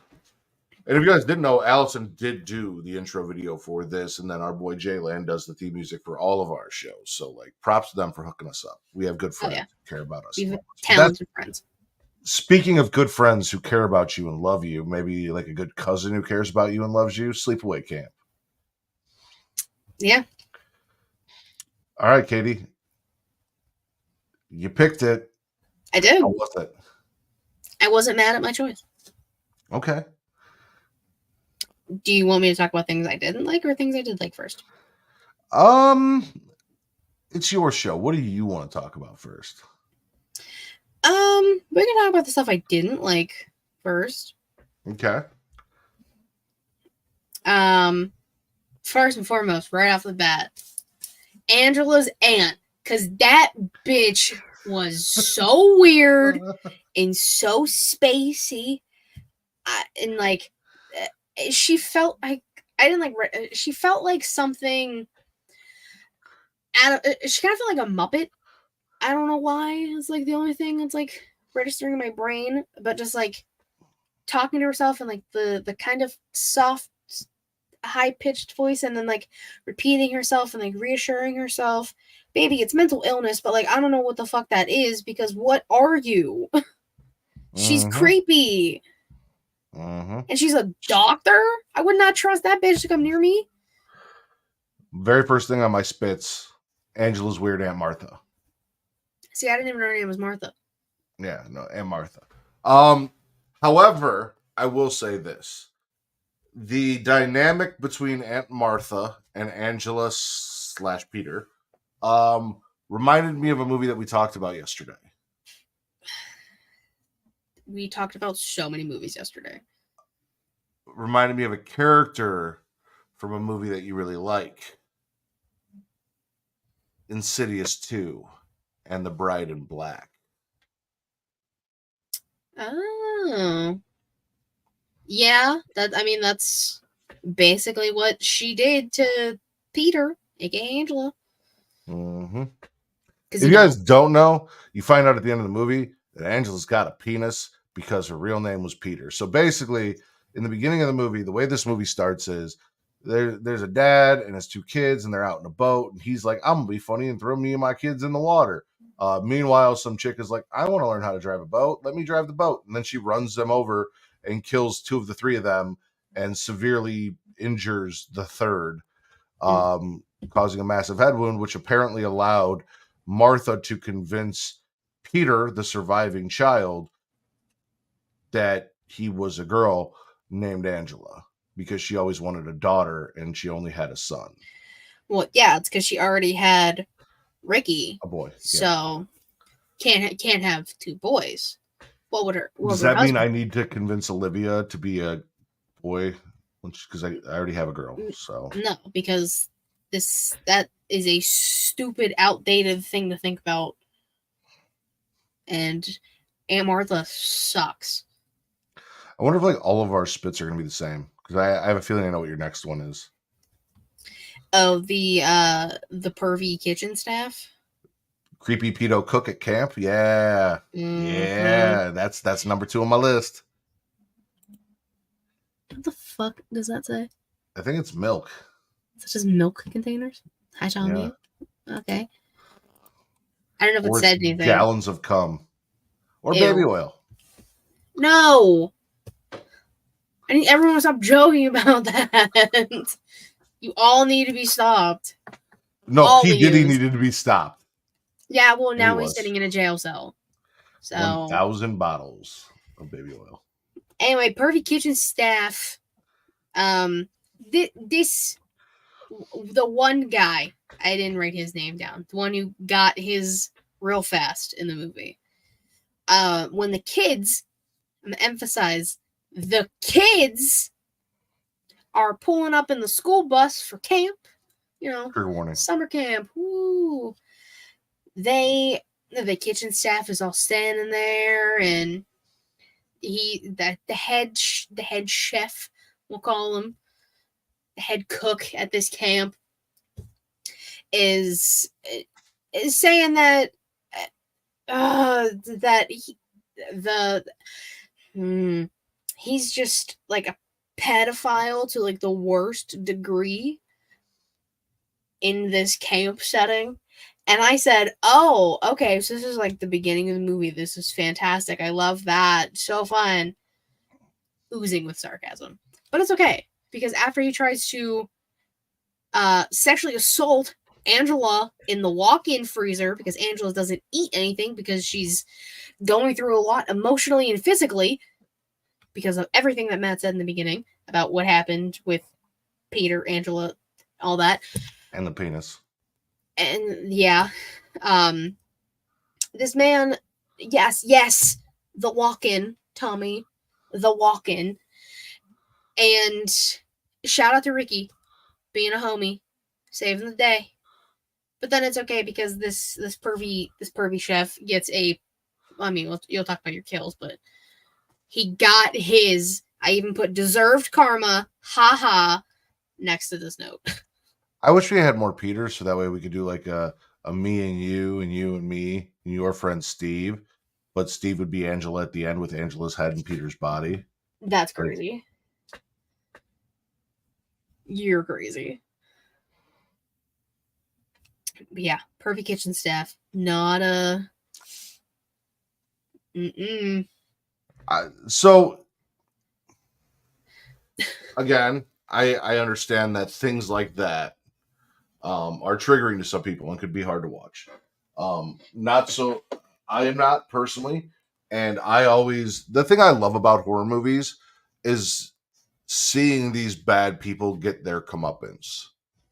And if you guys didn't know, Allison did do the intro video for this, and then our boy Jaylan does the theme music for all of our shows. So, like, props to them for hooking us up. We have good friends who care about us. We have talented friends. Speaking of good friends who care about you and love you, maybe like a good cousin who cares about you and loves you, Sleepaway Camp. Yeah. All right, Katie. You picked it. I did. How was it? I wasn't mad at my choice. Okay. Do you want me to talk about things I didn't like or things I did like first? It's your show. What do you want to talk about first? We can talk about the stuff I didn't like first. Okay. First and foremost, right off the bat, Angela's aunt, because that bitch was so weird and so spacey, and like she felt like she felt like something. She kind of felt like a Muppet. I don't know why. It's like the only thing that's like registering in my brain, but just like talking to herself and like the kind of soft, high pitched voice, and then like repeating herself and like reassuring herself. Baby, it's mental illness, but like I don't know what the fuck that is, because what are you? She's creepy. And she's a doctor? I would not trust that bitch to come near me. Very first thing on my spits, Angela's weird Aunt Martha. See, I didn't even know her name was Martha. Yeah, no, Aunt Martha. However, I will say this. The dynamic between Aunt Martha and Angela / Peter reminded me of a movie that we talked about yesterday. We talked about so many movies yesterday. Reminded me of a character from a movie that you really like. Insidious 2 and The Bride in Black. Oh. Yeah, that's basically what she did to Peter, aka Angela. If you guys don't know, you find out at the end of the movie that Angela's got a penis because her real name was Peter. So basically, in the beginning of the movie, the way this movie starts is there's a dad and his 2 kids, and they're out in a boat, and he's like, I'm gonna be funny and throw me and my kids in the water. Meanwhile, some chick is like, I want to learn how to drive a boat. Let me drive the boat. And then she runs them over and kills 2 of the 3 of them and severely injures the third, causing a massive head wound, which apparently allowed Martha to convince Peter, the surviving child, that he was a girl named Angela, because she always wanted a daughter and she only had a son. Well, yeah, it's because she already had Ricky, a boy. So can't have 2 boys. What would her? Does that mean I need to convince Olivia to be a boy? Because I already have a girl. So no, because that is a stupid, outdated thing to think about. And Aunt Martha sucks. I wonder if like all of our spits are going to be the same, because I have a feeling I know what your next one is. Oh, the pervy kitchen staff. Creepy pedo cook at camp. Yeah. Yeah. That's number 2 on my list. What the fuck does that say? I think it's milk. Such as milk containers? Hi, Tommy. Yeah. Okay. I don't know if Or it said anything. Gallons of cum. Or Ew. Baby oil. No. I need everyone to stop joking about that. You all need to be stopped. No, all P. Diddy needed to be stopped. Yeah, well, now he's sitting in a jail cell. So 1,000 bottles of baby oil. Anyway, pervy kitchen staff. The one guy, I didn't write his name down. The one who got his real fast in the movie. When the kids, I'm gonna emphasize, the kids are pulling up in the school bus for camp. You know, trigger warning. Summer camp. Woo. The kitchen staff is all standing there, and the head chef, we'll call him, the head cook at this camp, is saying that he's just like a pedophile to like the worst degree in this camp setting. And I said, oh, okay, so this is like the beginning of the movie. This is fantastic. I love that. So fun. Oozing with sarcasm. But it's okay, because after he tries to sexually assault Angela in the walk-in freezer, because Angela doesn't eat anything because she's going through a lot emotionally and physically because of everything that Matt said in the beginning about what happened with Peter, Angela, all that. And the penis. And yeah, this man, yes, the walk-in, Tommy, the walk-in, and shout out to Ricky being a homie, saving the day. But then it's okay because this pervy chef gets a. I mean, you'll talk about your kills, but he got his. I even put deserved karma, haha, next to this note. I wish we had more Peters so that way we could do like a me and you and me and your friend Steve, but Steve would be Angela at the end with Angela's head and Peter's body. That's crazy. You're crazy. But yeah, perfect kitchen staff. Not a. So again, I understand that things like that are triggering to some people and could be hard to watch. Not so. I am not personally, and the thing I love about horror movies is seeing these bad people get their comeuppance.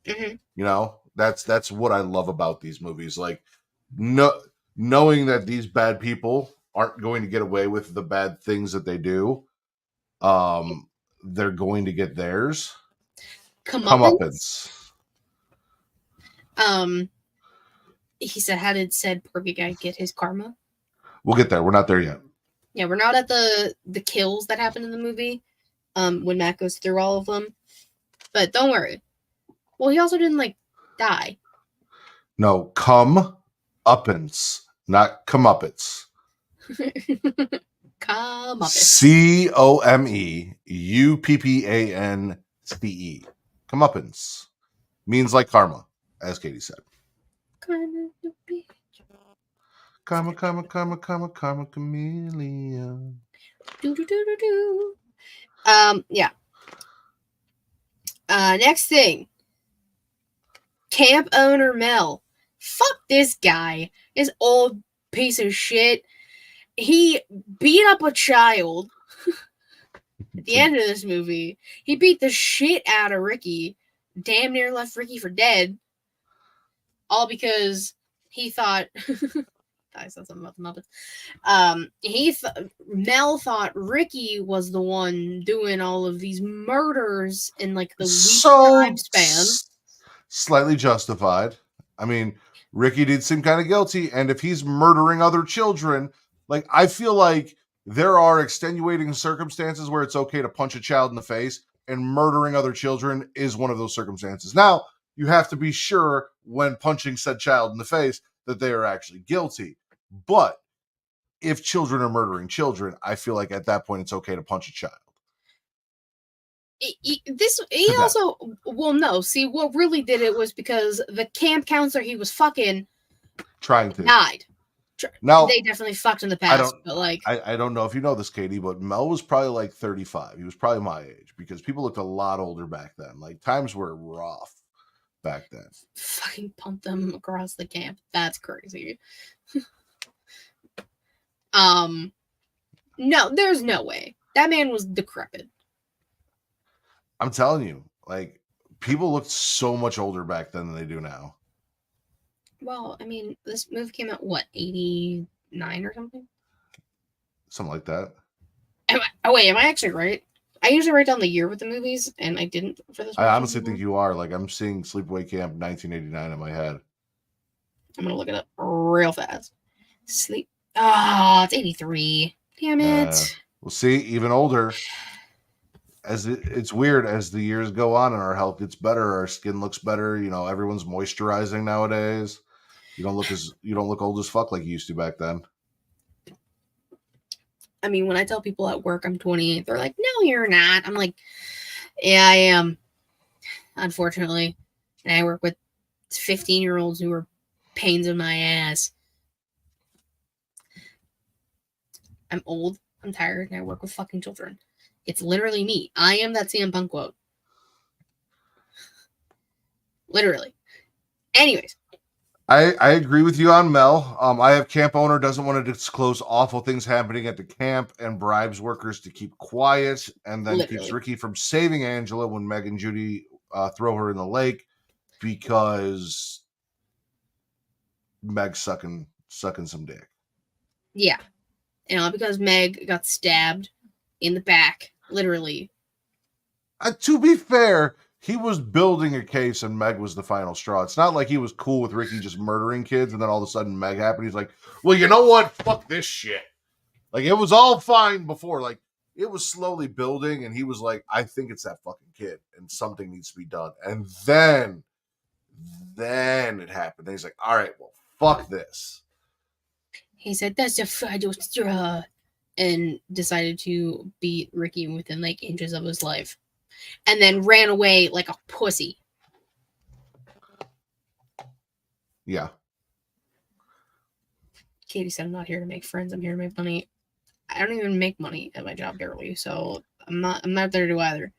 Mm-hmm. You know, that's what I love about these movies. Like, knowing that these bad people aren't going to get away with the bad things that they do. They're going to get theirs. Comeuppance. He said, how did said pervy guy get his karma? We'll get there. We're not there yet. Yeah, we're not at the kills that happen in the movie. When Matt goes through all of them. But don't worry. Well, he also didn't die. No, comeuppance, not comeuppance. Comeuppance. COMEUPPANCE. Comeuppance means like karma, as Katie said. Karma, chameleon. Yeah. Next thing. Camp owner Mel. Fuck this guy. This old piece of shit. He beat up a child at the end of this movie. He beat the shit out of Ricky. Damn near left Ricky for dead. All because he thought... I said something about the Muppets. Mel thought Ricky was the one doing all of these murders in the week time span. Slightly justified. I mean, Ricky did seem kind of guilty, and if he's murdering other children, I feel like there are extenuating circumstances where it's okay to punch a child in the face, and murdering other children is one of those circumstances. Now, you have to be sure when punching said child in the face that they are actually guilty. But if children are murdering children, I feel like at that point it's okay to punch a child. What really did it was because the camp counselor he was fucking trying to died. Now they definitely fucked in the past, I don't know if you know this, Katie, but Mel was probably 35. He was probably my age because people looked a lot older back then. Times were rough back then. Fucking pumped them across the camp. That's crazy. No, there's no way. That man was decrepit. I'm telling you, people looked so much older back then than they do now. Well, I mean, this movie came out, 89 or something? Something like that. Am I actually right? I usually write down the year with the movies, and I didn't for this. I honestly think you are. I'm seeing Sleepaway Camp 1989 in my head. I'm going to look it up real fast. It's 83. Damn it. We'll see, even older. It's weird as the years go on and our health gets better, our skin looks better. Everyone's moisturizing nowadays. You don't look old as fuck like you used to back then. I mean, when I tell people at work I'm 28, they're like, "No, you're not." I'm like, "Yeah, I am." Unfortunately, and I work with 15-year-olds who are pains in my ass. I'm old, I'm tired, and I work with fucking children. It's literally me. I am that CM Punk quote. Literally. Anyways. I agree with you on Mel. I have camp owner doesn't want to disclose awful things happening at the camp and bribes workers to keep quiet and then keeps Ricky from saving Angela when Meg and Judy throw her in the lake because Meg's sucking some dick. Yeah. Because Meg got stabbed in the back, literally. To be fair, he was building a case and Meg was the final straw. It's not like he was cool with Ricky just murdering kids and then all of a sudden Meg happened. He's like, well, you know what? Fuck this shit. Like, it was all fine before. Like, it was slowly building and he was like, I think it's that fucking kid and something needs to be done. And then it happened. And he's like, all right, well, fuck this. He said, that's a final straw. And decided to beat Ricky within like inches of his life. And then ran away like a pussy. Yeah. Katie said, I'm not here to make friends. I'm here to make money. I don't even make money at my job barely. So I'm not there to either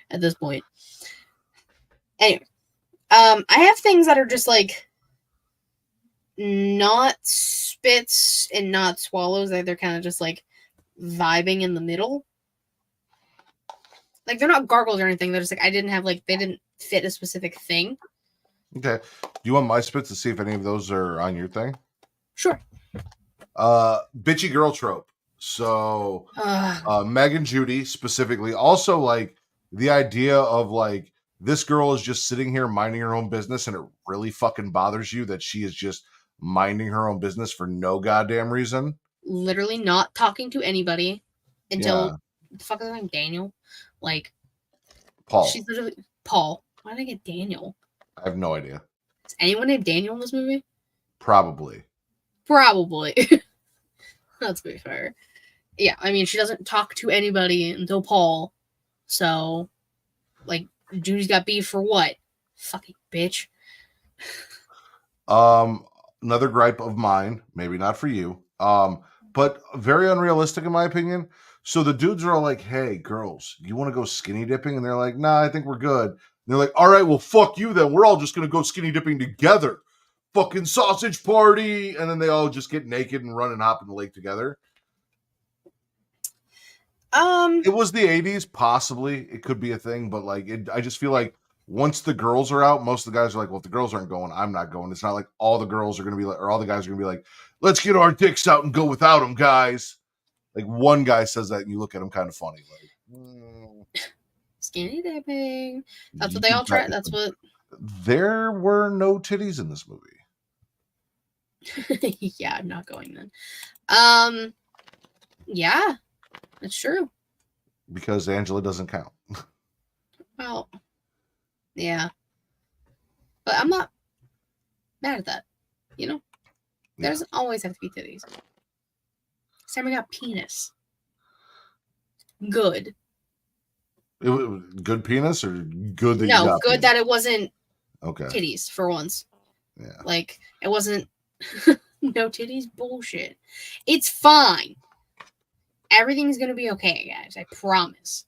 at this point. Anyway. I have things that are just like not spits and not swallows. They're kind of just like vibing in the middle. Like they're not gargles or anything. They're just like, I didn't have like, they didn't fit a specific thing. Okay. Do you want my spits to see if any of those are on your thing? Sure. Bitchy girl trope. So Meg and Judy specifically. Also, like the idea of like this girl is just sitting here minding her own business, and it really fucking bothers you that she is just minding her own business for no goddamn reason. Literally not talking to anybody until the fuck is her name? Daniel? Like Paul. She's literally Paul. Why did I get Daniel? I have no idea. Is anyone named Daniel in this movie? Probably. Let's be fair. Yeah, I mean, she doesn't talk to anybody until Paul. So, like, Judy's got beef for what? Fucking bitch. Another gripe of mine, maybe not for you, but very unrealistic in my opinion. So the dudes are all like, hey, girls, you want to go skinny dipping? And they're like, nah, I think we're good. And they're like, all right, well, fuck you then. We're all just going to go skinny dipping together. Fucking sausage party. And then they all just get naked and run and hop in the lake together. It was the 80s, possibly. It could be a thing, but like, I just feel like once the girls are out, most of the guys are like, well, if the girls aren't going, I'm not going. It's not like all the girls are going to be like, or all the guys are going to be like, let's get our dicks out and go without them, guys. Like one guy says that and you look at him kind of funny. Like, skinny dipping. That's what they all try. That's what. There were no titties in this movie. Yeah, I'm not going then. Yeah, that's true. Because Angela doesn't count. Well, yeah. But I'm not mad at that. You know? There doesn't always have to be titties. This time we got penis. Good. Good penis or good that you No, got good penis? that it wasn't Okay. titties for once. Yeah. Like, it wasn't no titties bullshit. It's fine. Everything's going to be okay, guys. I promise.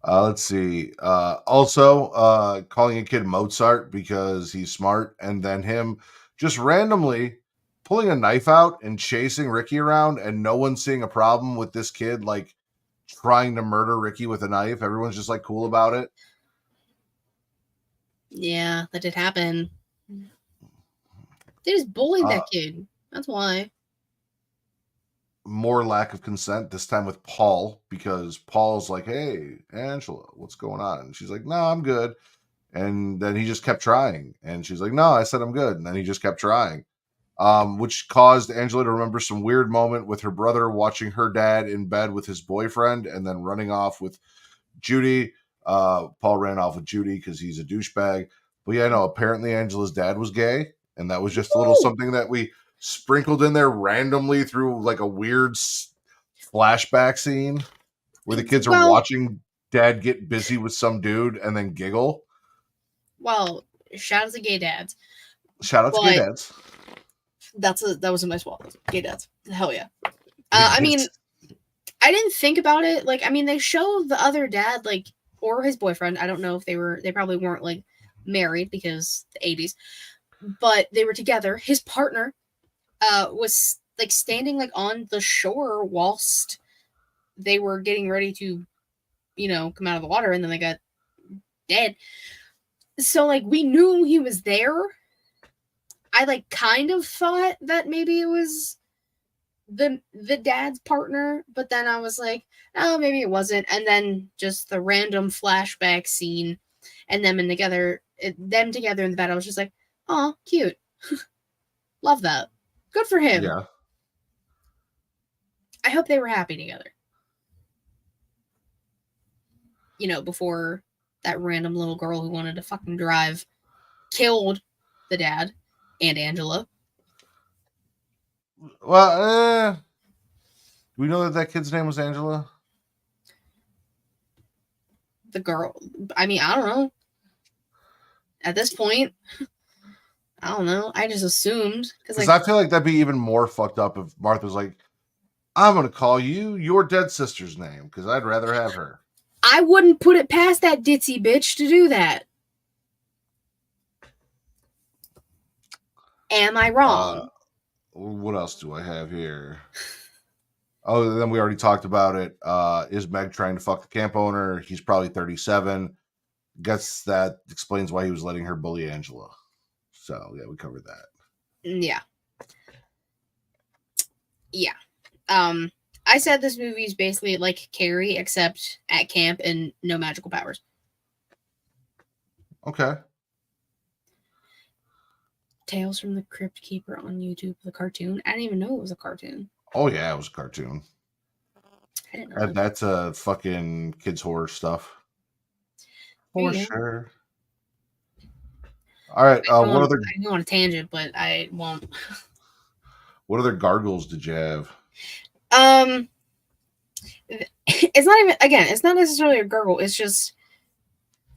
Let's see. Also, calling a kid Mozart because he's smart, and then him just randomly pulling a knife out and chasing Ricky around, and no one seeing a problem with this kid like trying to murder Ricky with a knife. Everyone's just like cool about it. Yeah, that did happen. They just bullied that kid. That's why. More lack of consent, this time with Paul, because Paul's like, hey, Angela, what's going on? And she's like, no, I'm good. And then he just kept trying. And she's like, no, I said I'm good. And then he just kept trying. Which caused Angela to remember some weird moment with her brother watching her dad in bed with his boyfriend and then running off with Judy. Paul ran off with Judy because he's a douchebag. But yeah, no, apparently Angela's dad was gay. And that was just a little something that we sprinkled in there randomly through like a weird flashback scene where the kids are watching dad get busy with some dude and then giggle. Well, shout out to gay dads. Shout out to gay dads. That was a nice wall. Gay dads. Hell yeah. I mean, I didn't think about it. Like, I mean, they show the other dad, like, or his boyfriend. I don't know if they probably weren't like married because the 80s, but they were together. His partner was like standing like on the shore whilst they were getting ready to, you know, come out of the water, and then they got dead. So like we knew he was there. I like kind of thought that maybe it was the dad's partner, but then I was like, oh, maybe it wasn't. And then just the random flashback scene and them together in the bed, I was just like, oh, cute. Love that. Good for him. Yeah. I hope they were happy together. You know, before that random little girl who wanted to fucking drive killed the dad and Angela. Well, we know that kid's name was Angela. The girl. I mean, I don't know. At this point, I don't know. I just assumed Because I feel like that'd be even more fucked up if Martha's like, I'm going to call you your dead sister's name because I'd rather have her. I wouldn't put it past that ditzy bitch to do that. Am I wrong? What else do I have here? Oh, then we already talked about it. Is Meg trying to fuck the camp owner? He's probably 37. Guess that explains why he was letting her bully Angela. So, yeah, we covered that. Yeah. Yeah. I said this movie is basically like Carrie, except at camp and no magical powers. Okay. Tales from the Crypt Keeper on YouTube, the cartoon. I didn't even know it was a cartoon. Oh, yeah, it was a cartoon. I didn't know. That's fucking kids' horror stuff. For sure. All right. I go on a tangent, but I won't. What other gargles did you have? It's not even, again, it's not necessarily a gargle. It's just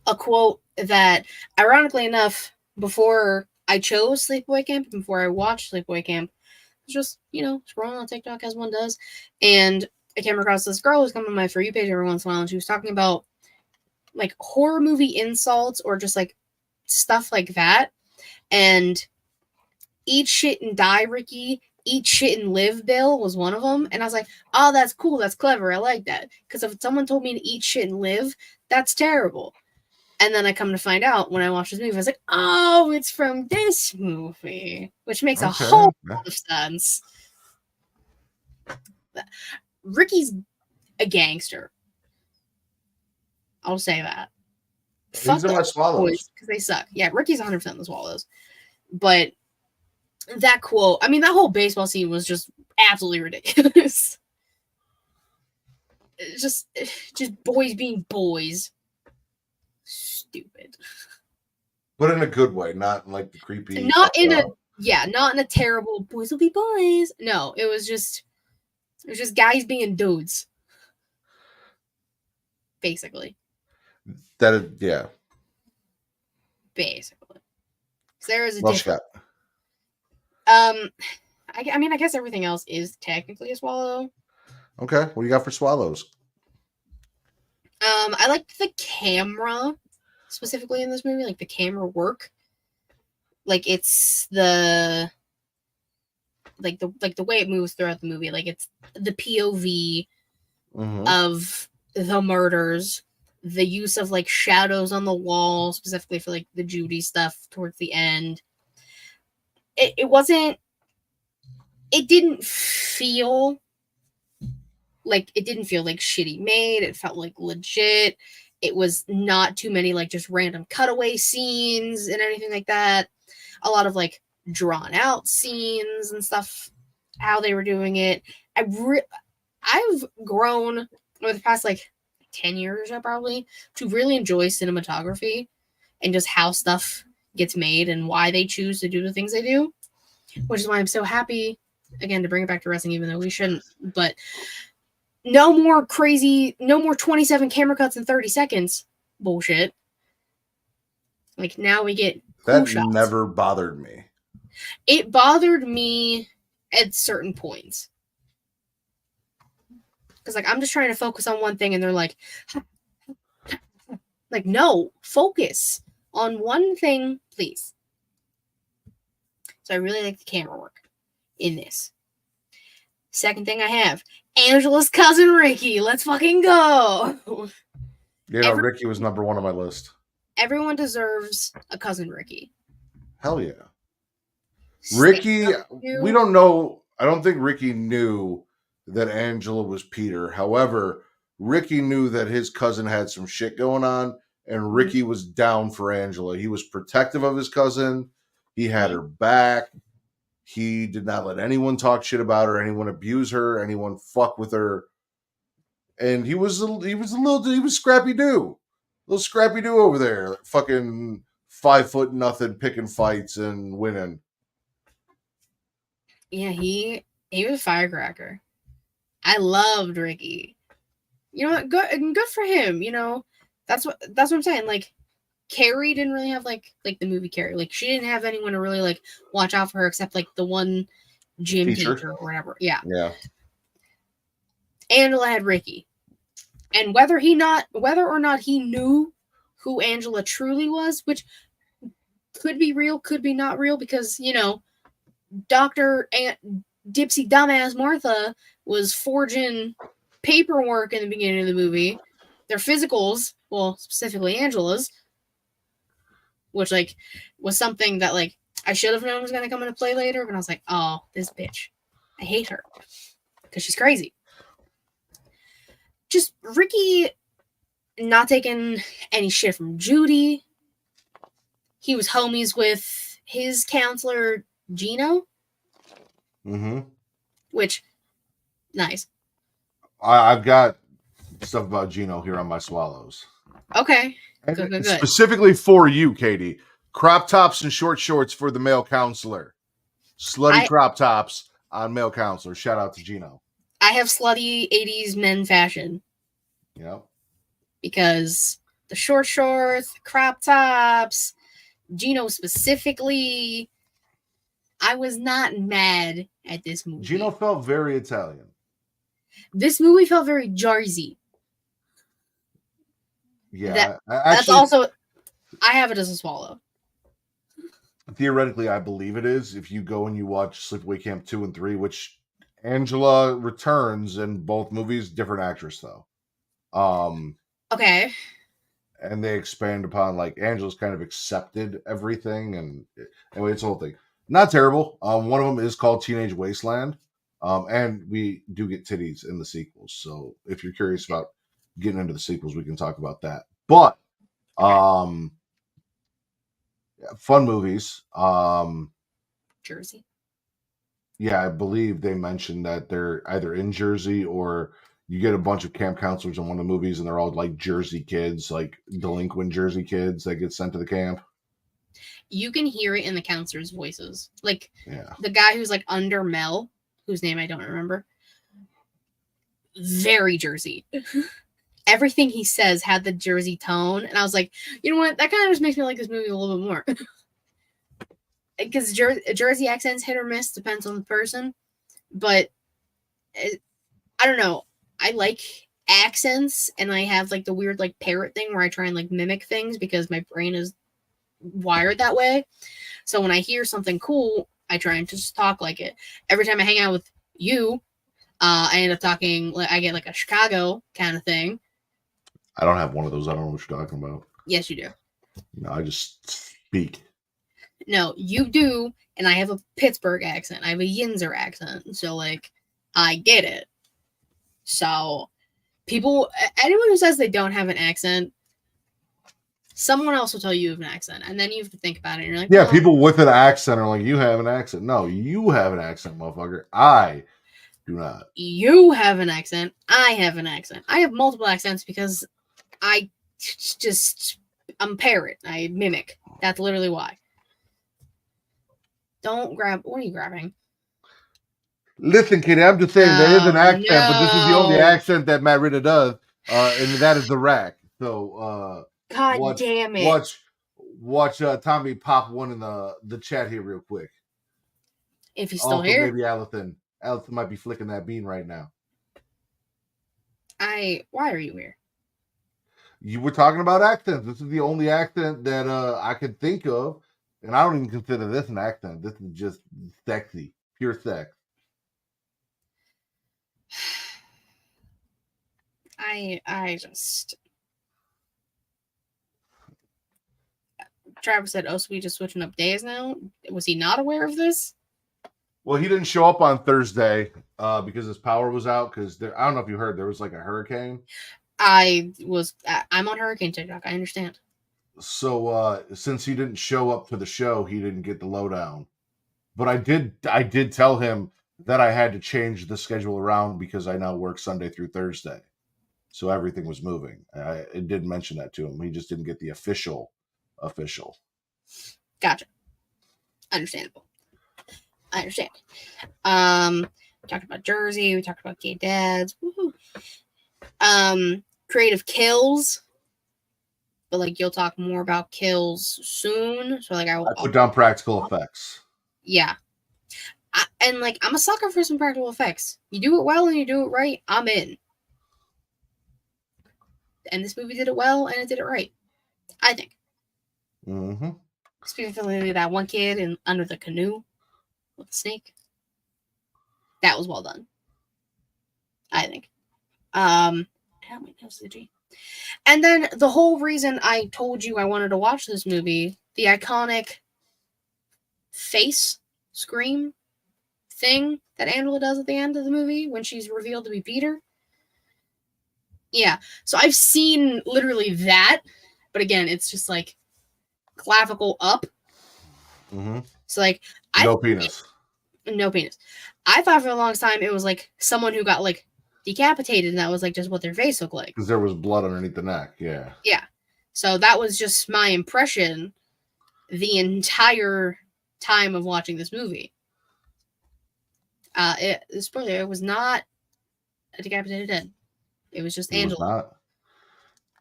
a quote that, ironically enough, before I chose Sleepaway Camp, before I watched Sleepaway Camp, I was just, scrolling on TikTok as one does. And I came across this girl who's come on my For You page every once in a while, and she was talking about like horror movie insults or just like stuff like that. And eat shit and die, Ricky. Eat shit and live, Bill was one of them. And I was like, oh, that's cool. That's clever. I like that. Because if someone told me to eat shit and live, that's terrible. And then I come to find out when I watched this movie, I was like, oh, it's from this movie, which makes a whole lot of sense. Ricky's a gangster. I'll say that. Fuck the Swallows because they suck. Yeah, Ricky's 100% the Swallows. But that quote, I mean, that whole baseball scene was just absolutely ridiculous. just boys being boys. Stupid. But in a good way, not like the creepy. Not in a terrible boys will be boys. No, it was just guys being dudes. Basically. Yeah. Basically. So there is a difference. I mean, I guess everything else is technically a swallow. Okay, what do you got for swallows? I like the camera specifically in this movie, like the camera work. Like it's the way it moves throughout the movie. Like it's the POV of the murders, the use of like shadows on the wall, specifically for like the Judy stuff towards the end. It didn't feel like shitty made. It felt like legit. It was not too many like just random cutaway scenes and anything like that. A lot of like drawn out scenes and stuff, how they were doing it. I've grown over the past like 10 years probably to really enjoy cinematography and just how stuff gets made and why they choose to do the things they do, which is why I'm so happy, again, to bring it back to wrestling, even though we shouldn't, but no more 27 camera cuts in 30 seconds bullshit. Like now we get cool shots. Never bothered me. It bothered me at certain points. Because like I'm just trying to focus on one thing and they're like no, focus on one thing, please. So I really like the camera work in this. Second thing I have, Angela's cousin Ricky. Let's fucking go. Yeah, Ricky was number one on my list. Everyone deserves a cousin Ricky. Hell yeah. Ricky, we don't know I don't think Ricky knew that Angela was Peter. However, Ricky knew that his cousin had some shit going on, and Ricky was down for Angela. He was protective of his cousin. He had her back. He did not let anyone talk shit about her, anyone abuse her, anyone fuck with her. And he was Scrappy Doo. Little Scrappy Doo over there. Fucking 5'0" picking fights and winning. Yeah, he was a firecracker. I loved Ricky. You know what? Good for him. You know, that's what I'm saying. Like, Carrie didn't really have like the movie Carrie. Like, she didn't have anyone to really like watch out for her except like the one gym teacher or whatever. Yeah. Yeah. Angela had Ricky, and whether or not he knew who Angela truly was, which could be real, could be not real, because you know, Dr. Dipsy Dumbass Martha was forging paperwork in the beginning of the movie. Their physicals, well, specifically Angela's, which like was something that like I should have known was going to come into play later, but I was like, oh, this bitch, I hate her because she's crazy. Just Ricky not taking any shit from Judy. He was homies with his counselor Gino. Mm-hmm. Which, nice. I've got stuff about Gino here on my swallows. Okay. Good. Specifically for you, Katie. Crop tops and short shorts for the male counselor. Slutty crop tops on male counselor. Shout out to Gino. I have slutty 80s men fashion. Yep. Because the short shorts, crop tops, Gino specifically, I was not mad at this movie. Gino felt very Italian. This movie felt very Jersey. Yeah. That's also, I have it as a swallow. Theoretically, I believe it is. If you go and you watch Sleepaway Camp 2 and 3, which Angela returns in both movies, different actress though. Okay. And they expand upon like Angela's kind of accepted everything, and anyway, it's a whole thing. Not terrible. One of them is called Teenage Wasteland. And we do get titties in the sequels. So if you're curious about getting into the sequels, we can talk about that. But fun movies. Jersey. Yeah, I believe they mentioned that they're either in Jersey or you get a bunch of camp counselors in one of the movies and they're all like Jersey kids, like delinquent Jersey kids that get sent to the camp. You can hear it in the counselors' voices. Like yeah. The guy who's like under Mel, whose name I don't remember. Very Jersey. Everything he says had the Jersey tone. And I was like, you know what? That kind of just makes me like this movie a little bit more. Because Jersey accents hit or miss, depends on the person. But I don't know. I like accents, and I have like the weird like parrot thing where I try and like mimic things because my brain is wired that way. So when I hear something cool, I try and just talk like it. Every time I hang out with you, I end up talking like I get like a Chicago kind of thing. I don't have one of those. I don't know what you're talking about. Yes, you do. No, I just speak. No, you do, and I have a Pittsburgh accent. I have a Yinzer accent. So like I get it. So anyone who says they don't have an accent, someone else will tell you have an accent, and then you have to think about it. And you're like, yeah, well, people with an accent are like, you have an accent. No, you have an accent, motherfucker. I do not. You have an accent. I have an accent. I have multiple accents because I'm a parrot. I mimic. That's literally why. Don't grab. What are you grabbing? Listen, Kitty, I'm just saying there is an accent, but this is the only accent that Matt Ritter does, and that is the rack. So, God damn it! Watch Tommy pop one in the chat here real quick. If he's still here, maybe Allison might be flicking that bean right now. Why are you here? You were talking about accents. This is the only accent that I could think of, and I don't even consider this an accent. This is just sexy, pure sex. I just. Travis said, "Oh, so we just switching up days now." Was he not aware of this? Well, he didn't show up on Thursday because his power was out. Because I don't know if you heard, there was like a hurricane. I'm on hurricane TikTok. I understand. So since he didn't show up to the show, he didn't get the lowdown. But I did tell him that I had to change the schedule around because I now work Sunday through Thursday. So everything was moving. I did mention that to him. He just didn't get the official. Gotcha. Understandable. I understand. We talked about Jersey. We talked about gay dads. Woo-hoo. Creative kills. But like you'll talk more about kills soon. So like I put down practical effects. Yeah. I'm a sucker for some practical effects. You do it well and you do it right, I'm in. And this movie did it well and it did it right, I think. Mm-hmm. Specifically, that one kid under the canoe with the snake. That was well done, I think. And then the whole reason I told you I wanted to watch this movie, the iconic face scream thing that Angela does at the end of the movie when she's revealed to be Peter. Yeah, so I've seen literally that, but again, it's just like clavicle up. Mm-hmm. So like, no penis. I thought for the longest time it was like someone who got like decapitated, and that was like just what their face looked like. Because there was blood underneath the neck. Yeah. Yeah. So that was just my impression the entire time of watching this movie. It was not a decapitated head. It was just Angela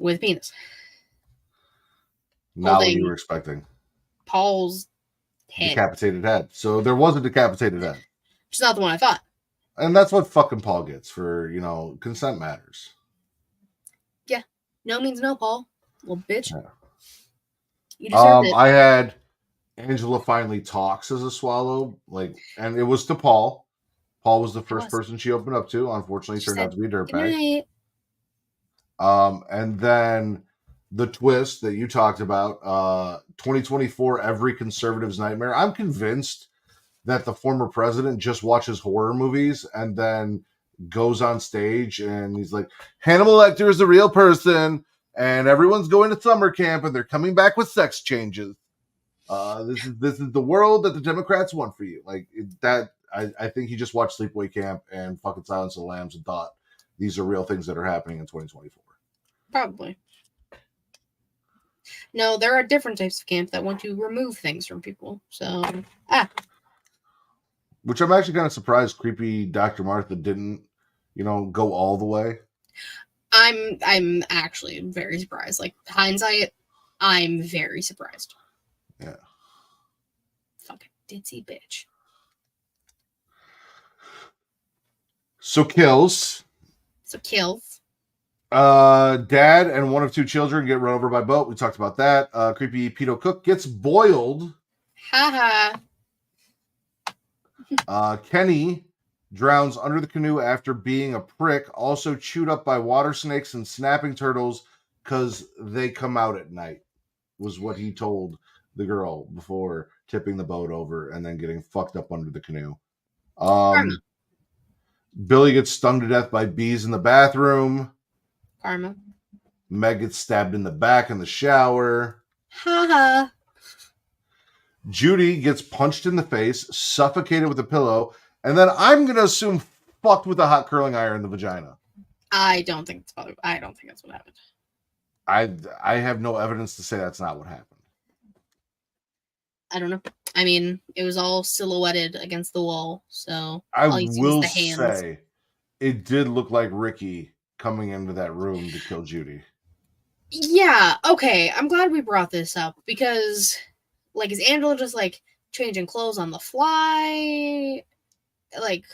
with penis. Not what you were expecting. Paul's head. Decapitated head. So there was a decapitated head. Which is not the one I thought. And that's what fucking Paul gets for, consent matters. Yeah. No means no, Paul. Little bitch. Yeah. You deserved it. I had Angela finally talks as a swallow, and it was to Paul. Paul was the first person she opened up to. Unfortunately, turned out to be a dirtbag. And then the twist that you talked about, 2024, every conservative's nightmare. I'm convinced that the former president just watches horror movies and then goes on stage and he's like, Hannibal Lecter is a real person and everyone's going to summer camp and they're coming back with sex changes. This is the world that the Democrats want for you. I think he just watched Sleepaway Camp and fucking Silence of the Lambs and thought these are real things that are happening in 2024. Probably. No, there are different types of camp that want to remove things from people. So, Which I'm actually kind of surprised creepy Dr. Martha didn't, go all the way. I'm actually very surprised. Like, hindsight, I'm very surprised. Yeah. Fucking ditzy bitch. So kills. Dad and one of two children get run over by boat. We talked about that. Creepy pedo cook gets boiled. Haha. Kenny drowns under the canoe after being a prick, also chewed up by water snakes and snapping turtles because they come out at night, was what he told the girl before tipping the boat over and then getting fucked up under the canoe. Billy gets stung to death by bees in the bathroom. Karma. Meg gets stabbed in the back in the shower. Haha. Judy gets punched in the face, suffocated with a pillow, and then I'm going to assume fucked with a hot curling iron in the vagina. I don't think that's what happened. I have no evidence to say that's not what happened. I don't know. I mean, it was all silhouetted against the wall, so I all you see will was the hands. say it did look like Ricky coming into that room to kill Judy. Yeah, okay. I'm glad we brought this up because, is Angela just, changing clothes on the fly?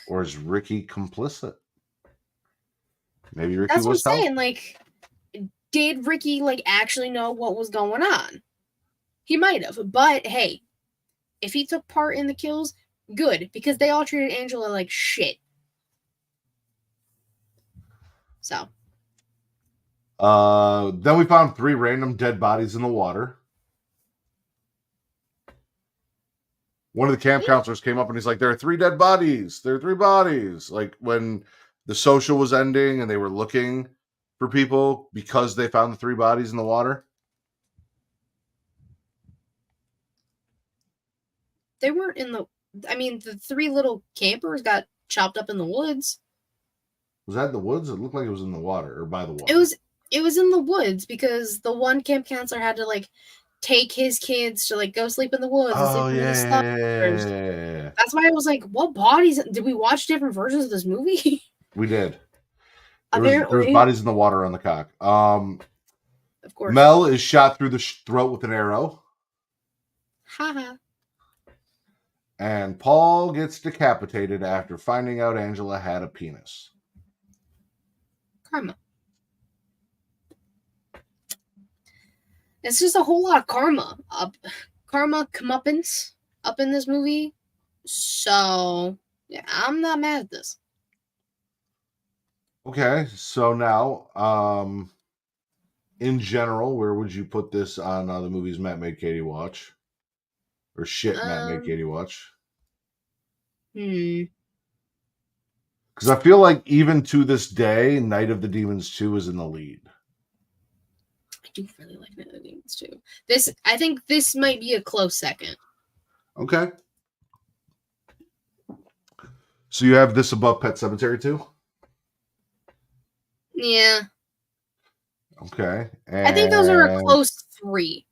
Or is Ricky complicit? Maybe Ricky that's was what I'm saying. Did Ricky, actually know what was going on? He might have, but hey, if he took part in the kills, good, because they all treated Angela like shit. So. Then we found 3 random dead bodies in the water. One of the camp counselors came up and he's like, there are 3 dead bodies. There are 3 bodies. Like when the social was ending and they were looking for people because they found the 3 bodies in the water. They weren't in the... I mean, the 3 little campers got chopped up in the woods. Was that in the woods? It looked like it was in the water or by the water. It was in the woods because the one camp counselor had to like take his kids to like go sleep in the woods. And sleep in the stuff. Yeah. That's why I was like, what bodies? Did we watch different versions of this movie? We did. Apparently. There was bodies in the water on the cock. Of course. Mel is shot through the throat with an arrow. Haha. And Paul gets decapitated after finding out Angela had a penis. Karma. It's just a whole lot of karma. Karma comeuppance up in this movie. So, yeah, I'm not mad at this. Okay, so now, in general, where would you put this on the movies Matt made Katie watch? Or shit Matt made Katie watch? Because I feel like even to this day, Night of the Demons 2 is in the lead. I do really like Night of the Demons 2. I think this might be a close second. Okay. So you have this above Pet Sematary 2? Yeah. Okay. I think those are a close 3.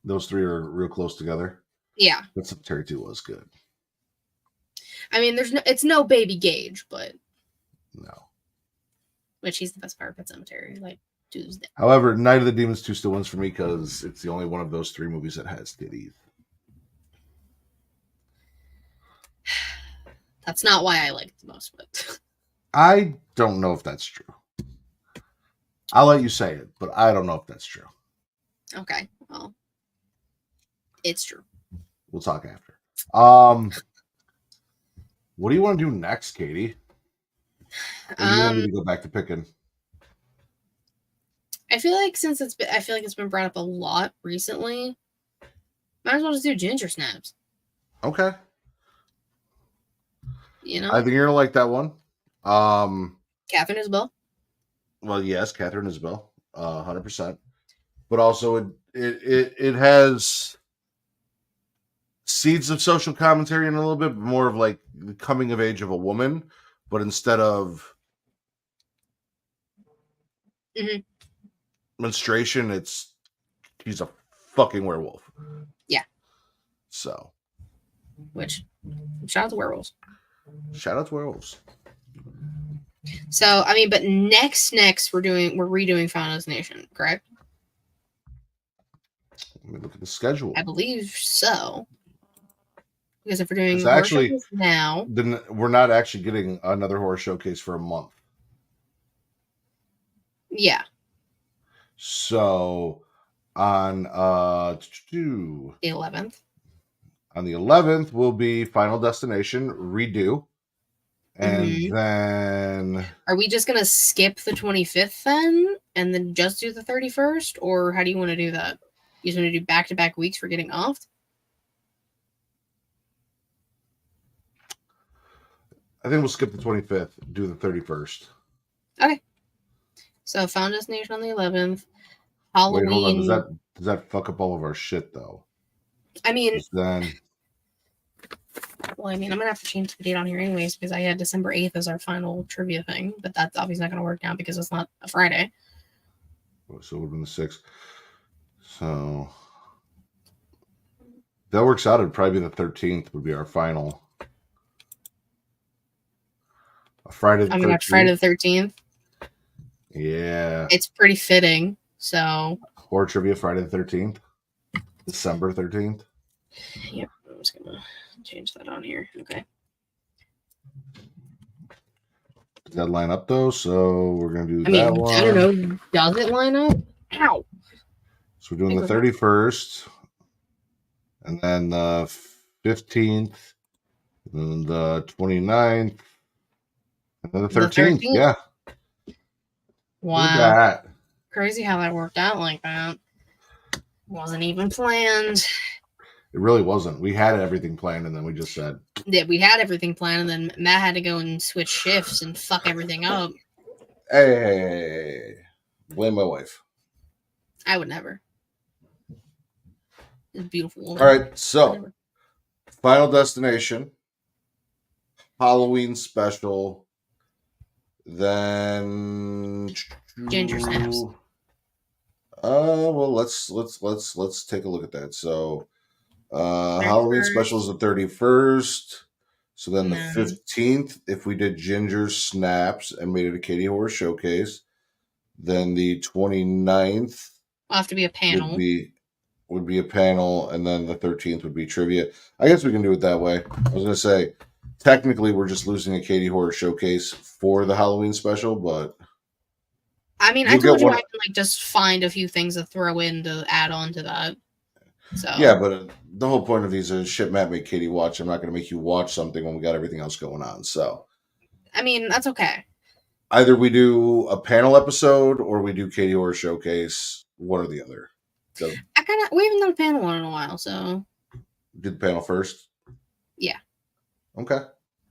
Those 3 are real close together. Yeah. Pet Sematary 2 was good. I mean, it's no Baby Gage, but no. Which he's the best part of Pet Sematary, like Tuesday. However, Night of the Demons 2 still wins for me because it's the only one of those 3 movies that has titties. That's not why I like it the most, but I don't know if that's true. I'll let you say it, but I don't know if that's true. Okay, well, it's true. We'll talk after. What do you want to do next, Katie? Or do you want me to go back to picking? I feel like it's been brought up a lot recently. Might as well just do ginger snaps. Okay. You know? I think you're gonna like that one. Catherine Isabel. Well, yes, Catherine Isabel, 100%. But also, it has seeds of social commentary and a little bit more of like the coming of age of a woman, but instead of menstruation, she's a fucking werewolf. Yeah. So, which shout out to werewolves. Shout out to werewolves. So I mean, but next we're redoing Final Destination, correct? Let me look at the schedule. I believe so. Because if we're doing It's horror actually showcase now, then we're not actually getting another horror showcase for a month. Yeah. So on the 11th. On the 11th will be Final Destination redo. And then are we just gonna skip the 25th then and then just do the 31st? Or how do you want to do that? You just want to do back-to-back weeks for getting off? I think we'll skip the 25th, do the 31st. Okay. So Final Destination on the 11th. Halloween. Wait, hold on. Does that fuck up all of our shit though? I mean, then. Well, I mean, I'm gonna have to change the date on here anyways because I had December 8th as our final trivia thing, but that's obviously not gonna work now because it's not a Friday. So it would have been the 6th. So that works out. It'd probably be the 13th would be our final. Friday the 13th. Friday the 13th. Yeah. It's pretty fitting. So horror trivia Friday the 13th. December 13th. Yep. I'm just gonna change that on here. Okay. Does that line up though? So we're gonna do that one. I don't know. Does it line up? Ow. So we're doing the 31st, and then the 15th, and then the 29th, and then the 13th. Yeah. Wow. Crazy how that worked out like that. Wasn't even planned. It really wasn't. We had everything planned, and then we just said, Yeah, we had everything planned, and then Matt had to go and switch shifts and fuck everything up. hey, blame my wife. I would never. It's a beautiful woman. All right, so Final Destination, Halloween special, then Ginger snaps. Well, let's take a look at that. So, Halloween special is the 31st. So then the 15th, if we did Ginger Snaps and made it a Katie Horror Showcase, then the 29th will have to be a panel. Would be a panel, and then the 13th would be trivia. I guess we can do it that way. I was gonna say, technically, we're just losing a Katie Horror Showcase for the Halloween special, but I mean, I told you I can like just find a few things to throw in to add on to that. So yeah, but the whole point of these is shit Matt made Katie watch. I'm not going to make you watch something when we got everything else going on. So, I mean, that's okay. Either we do a panel episode or we do Katie Horror Showcase, one or the other. So, we haven't done a panel one in a while, so did the panel first? Yeah. Okay.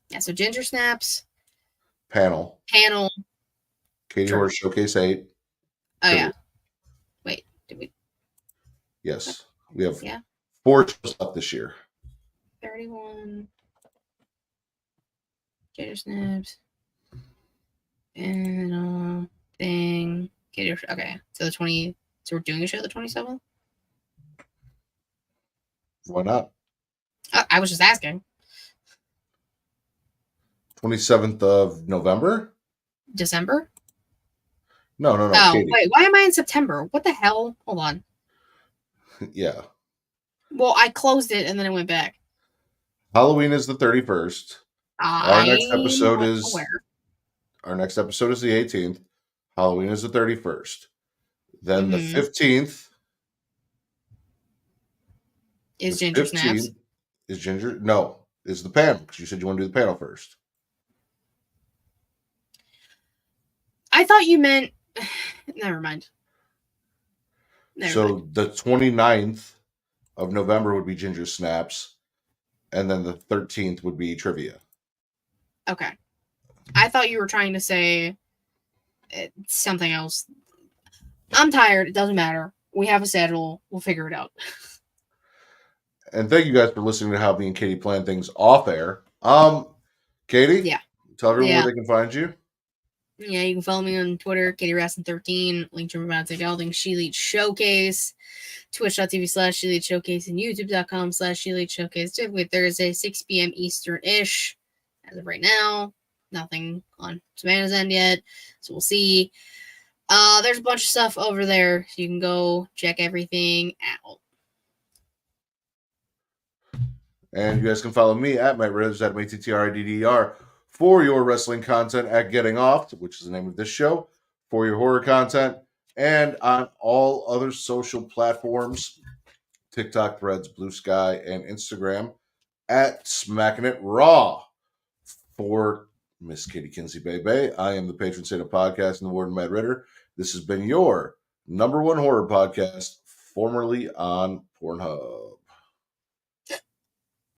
Yeah, so Ginger Snaps. Panel. Katie Horror Showcase 8. Oh, yeah. Wait, did we? Yes. We have 4 shows up this year. 31. Ginger Snaps. And thing. Okay. So the 20. So we're doing a show the 27th? Why not? I was just asking. 27th of November? December? No. Oh, Katie. wait. Why am I in September? What the hell? Hold on. Yeah. Well, I closed it and then it went back. Halloween is the 31st. Our next episode is the 18th. Halloween is the 31st. Then the 15th is Ginger Snaps. Is Ginger? No, is the panel, because you said you want to do the panel first. I thought you meant. Never mind. So the 29th of November would be Ginger Snaps, and then the 13th would be trivia. Okay. I thought you were trying to say something else. I'm tired. It doesn't matter. We have a schedule. We'll figure it out. And thank you guys for listening to how me and Katie plan things off air. Katie? Yeah. Tell everyone where they can find you. Yeah, you can follow me on Twitter, KatieRaston13, link to Romantic Gelding, She Leads Showcase, twitch.tv/She Leads Showcase, and youtube.com/She Leads Showcase. Typically Thursday, 6 p.m. Eastern-ish. As of right now, nothing on Savannah's end yet, so we'll see. There's a bunch of stuff over there, so you can go check everything out. And you guys can follow me at MattRidders, at MattTRIDDER, for your wrestling content at Getting Off, which is the name of this show, for your horror content, and on all other social platforms, TikTok, Threads, Blue Sky, and Instagram, at Smacking It Raw. For Miss Katie Kinsey Bebe, I am the patron saint of podcast and the warden Matt Ridder. This has been your #1 horror podcast, formerly on Pornhub.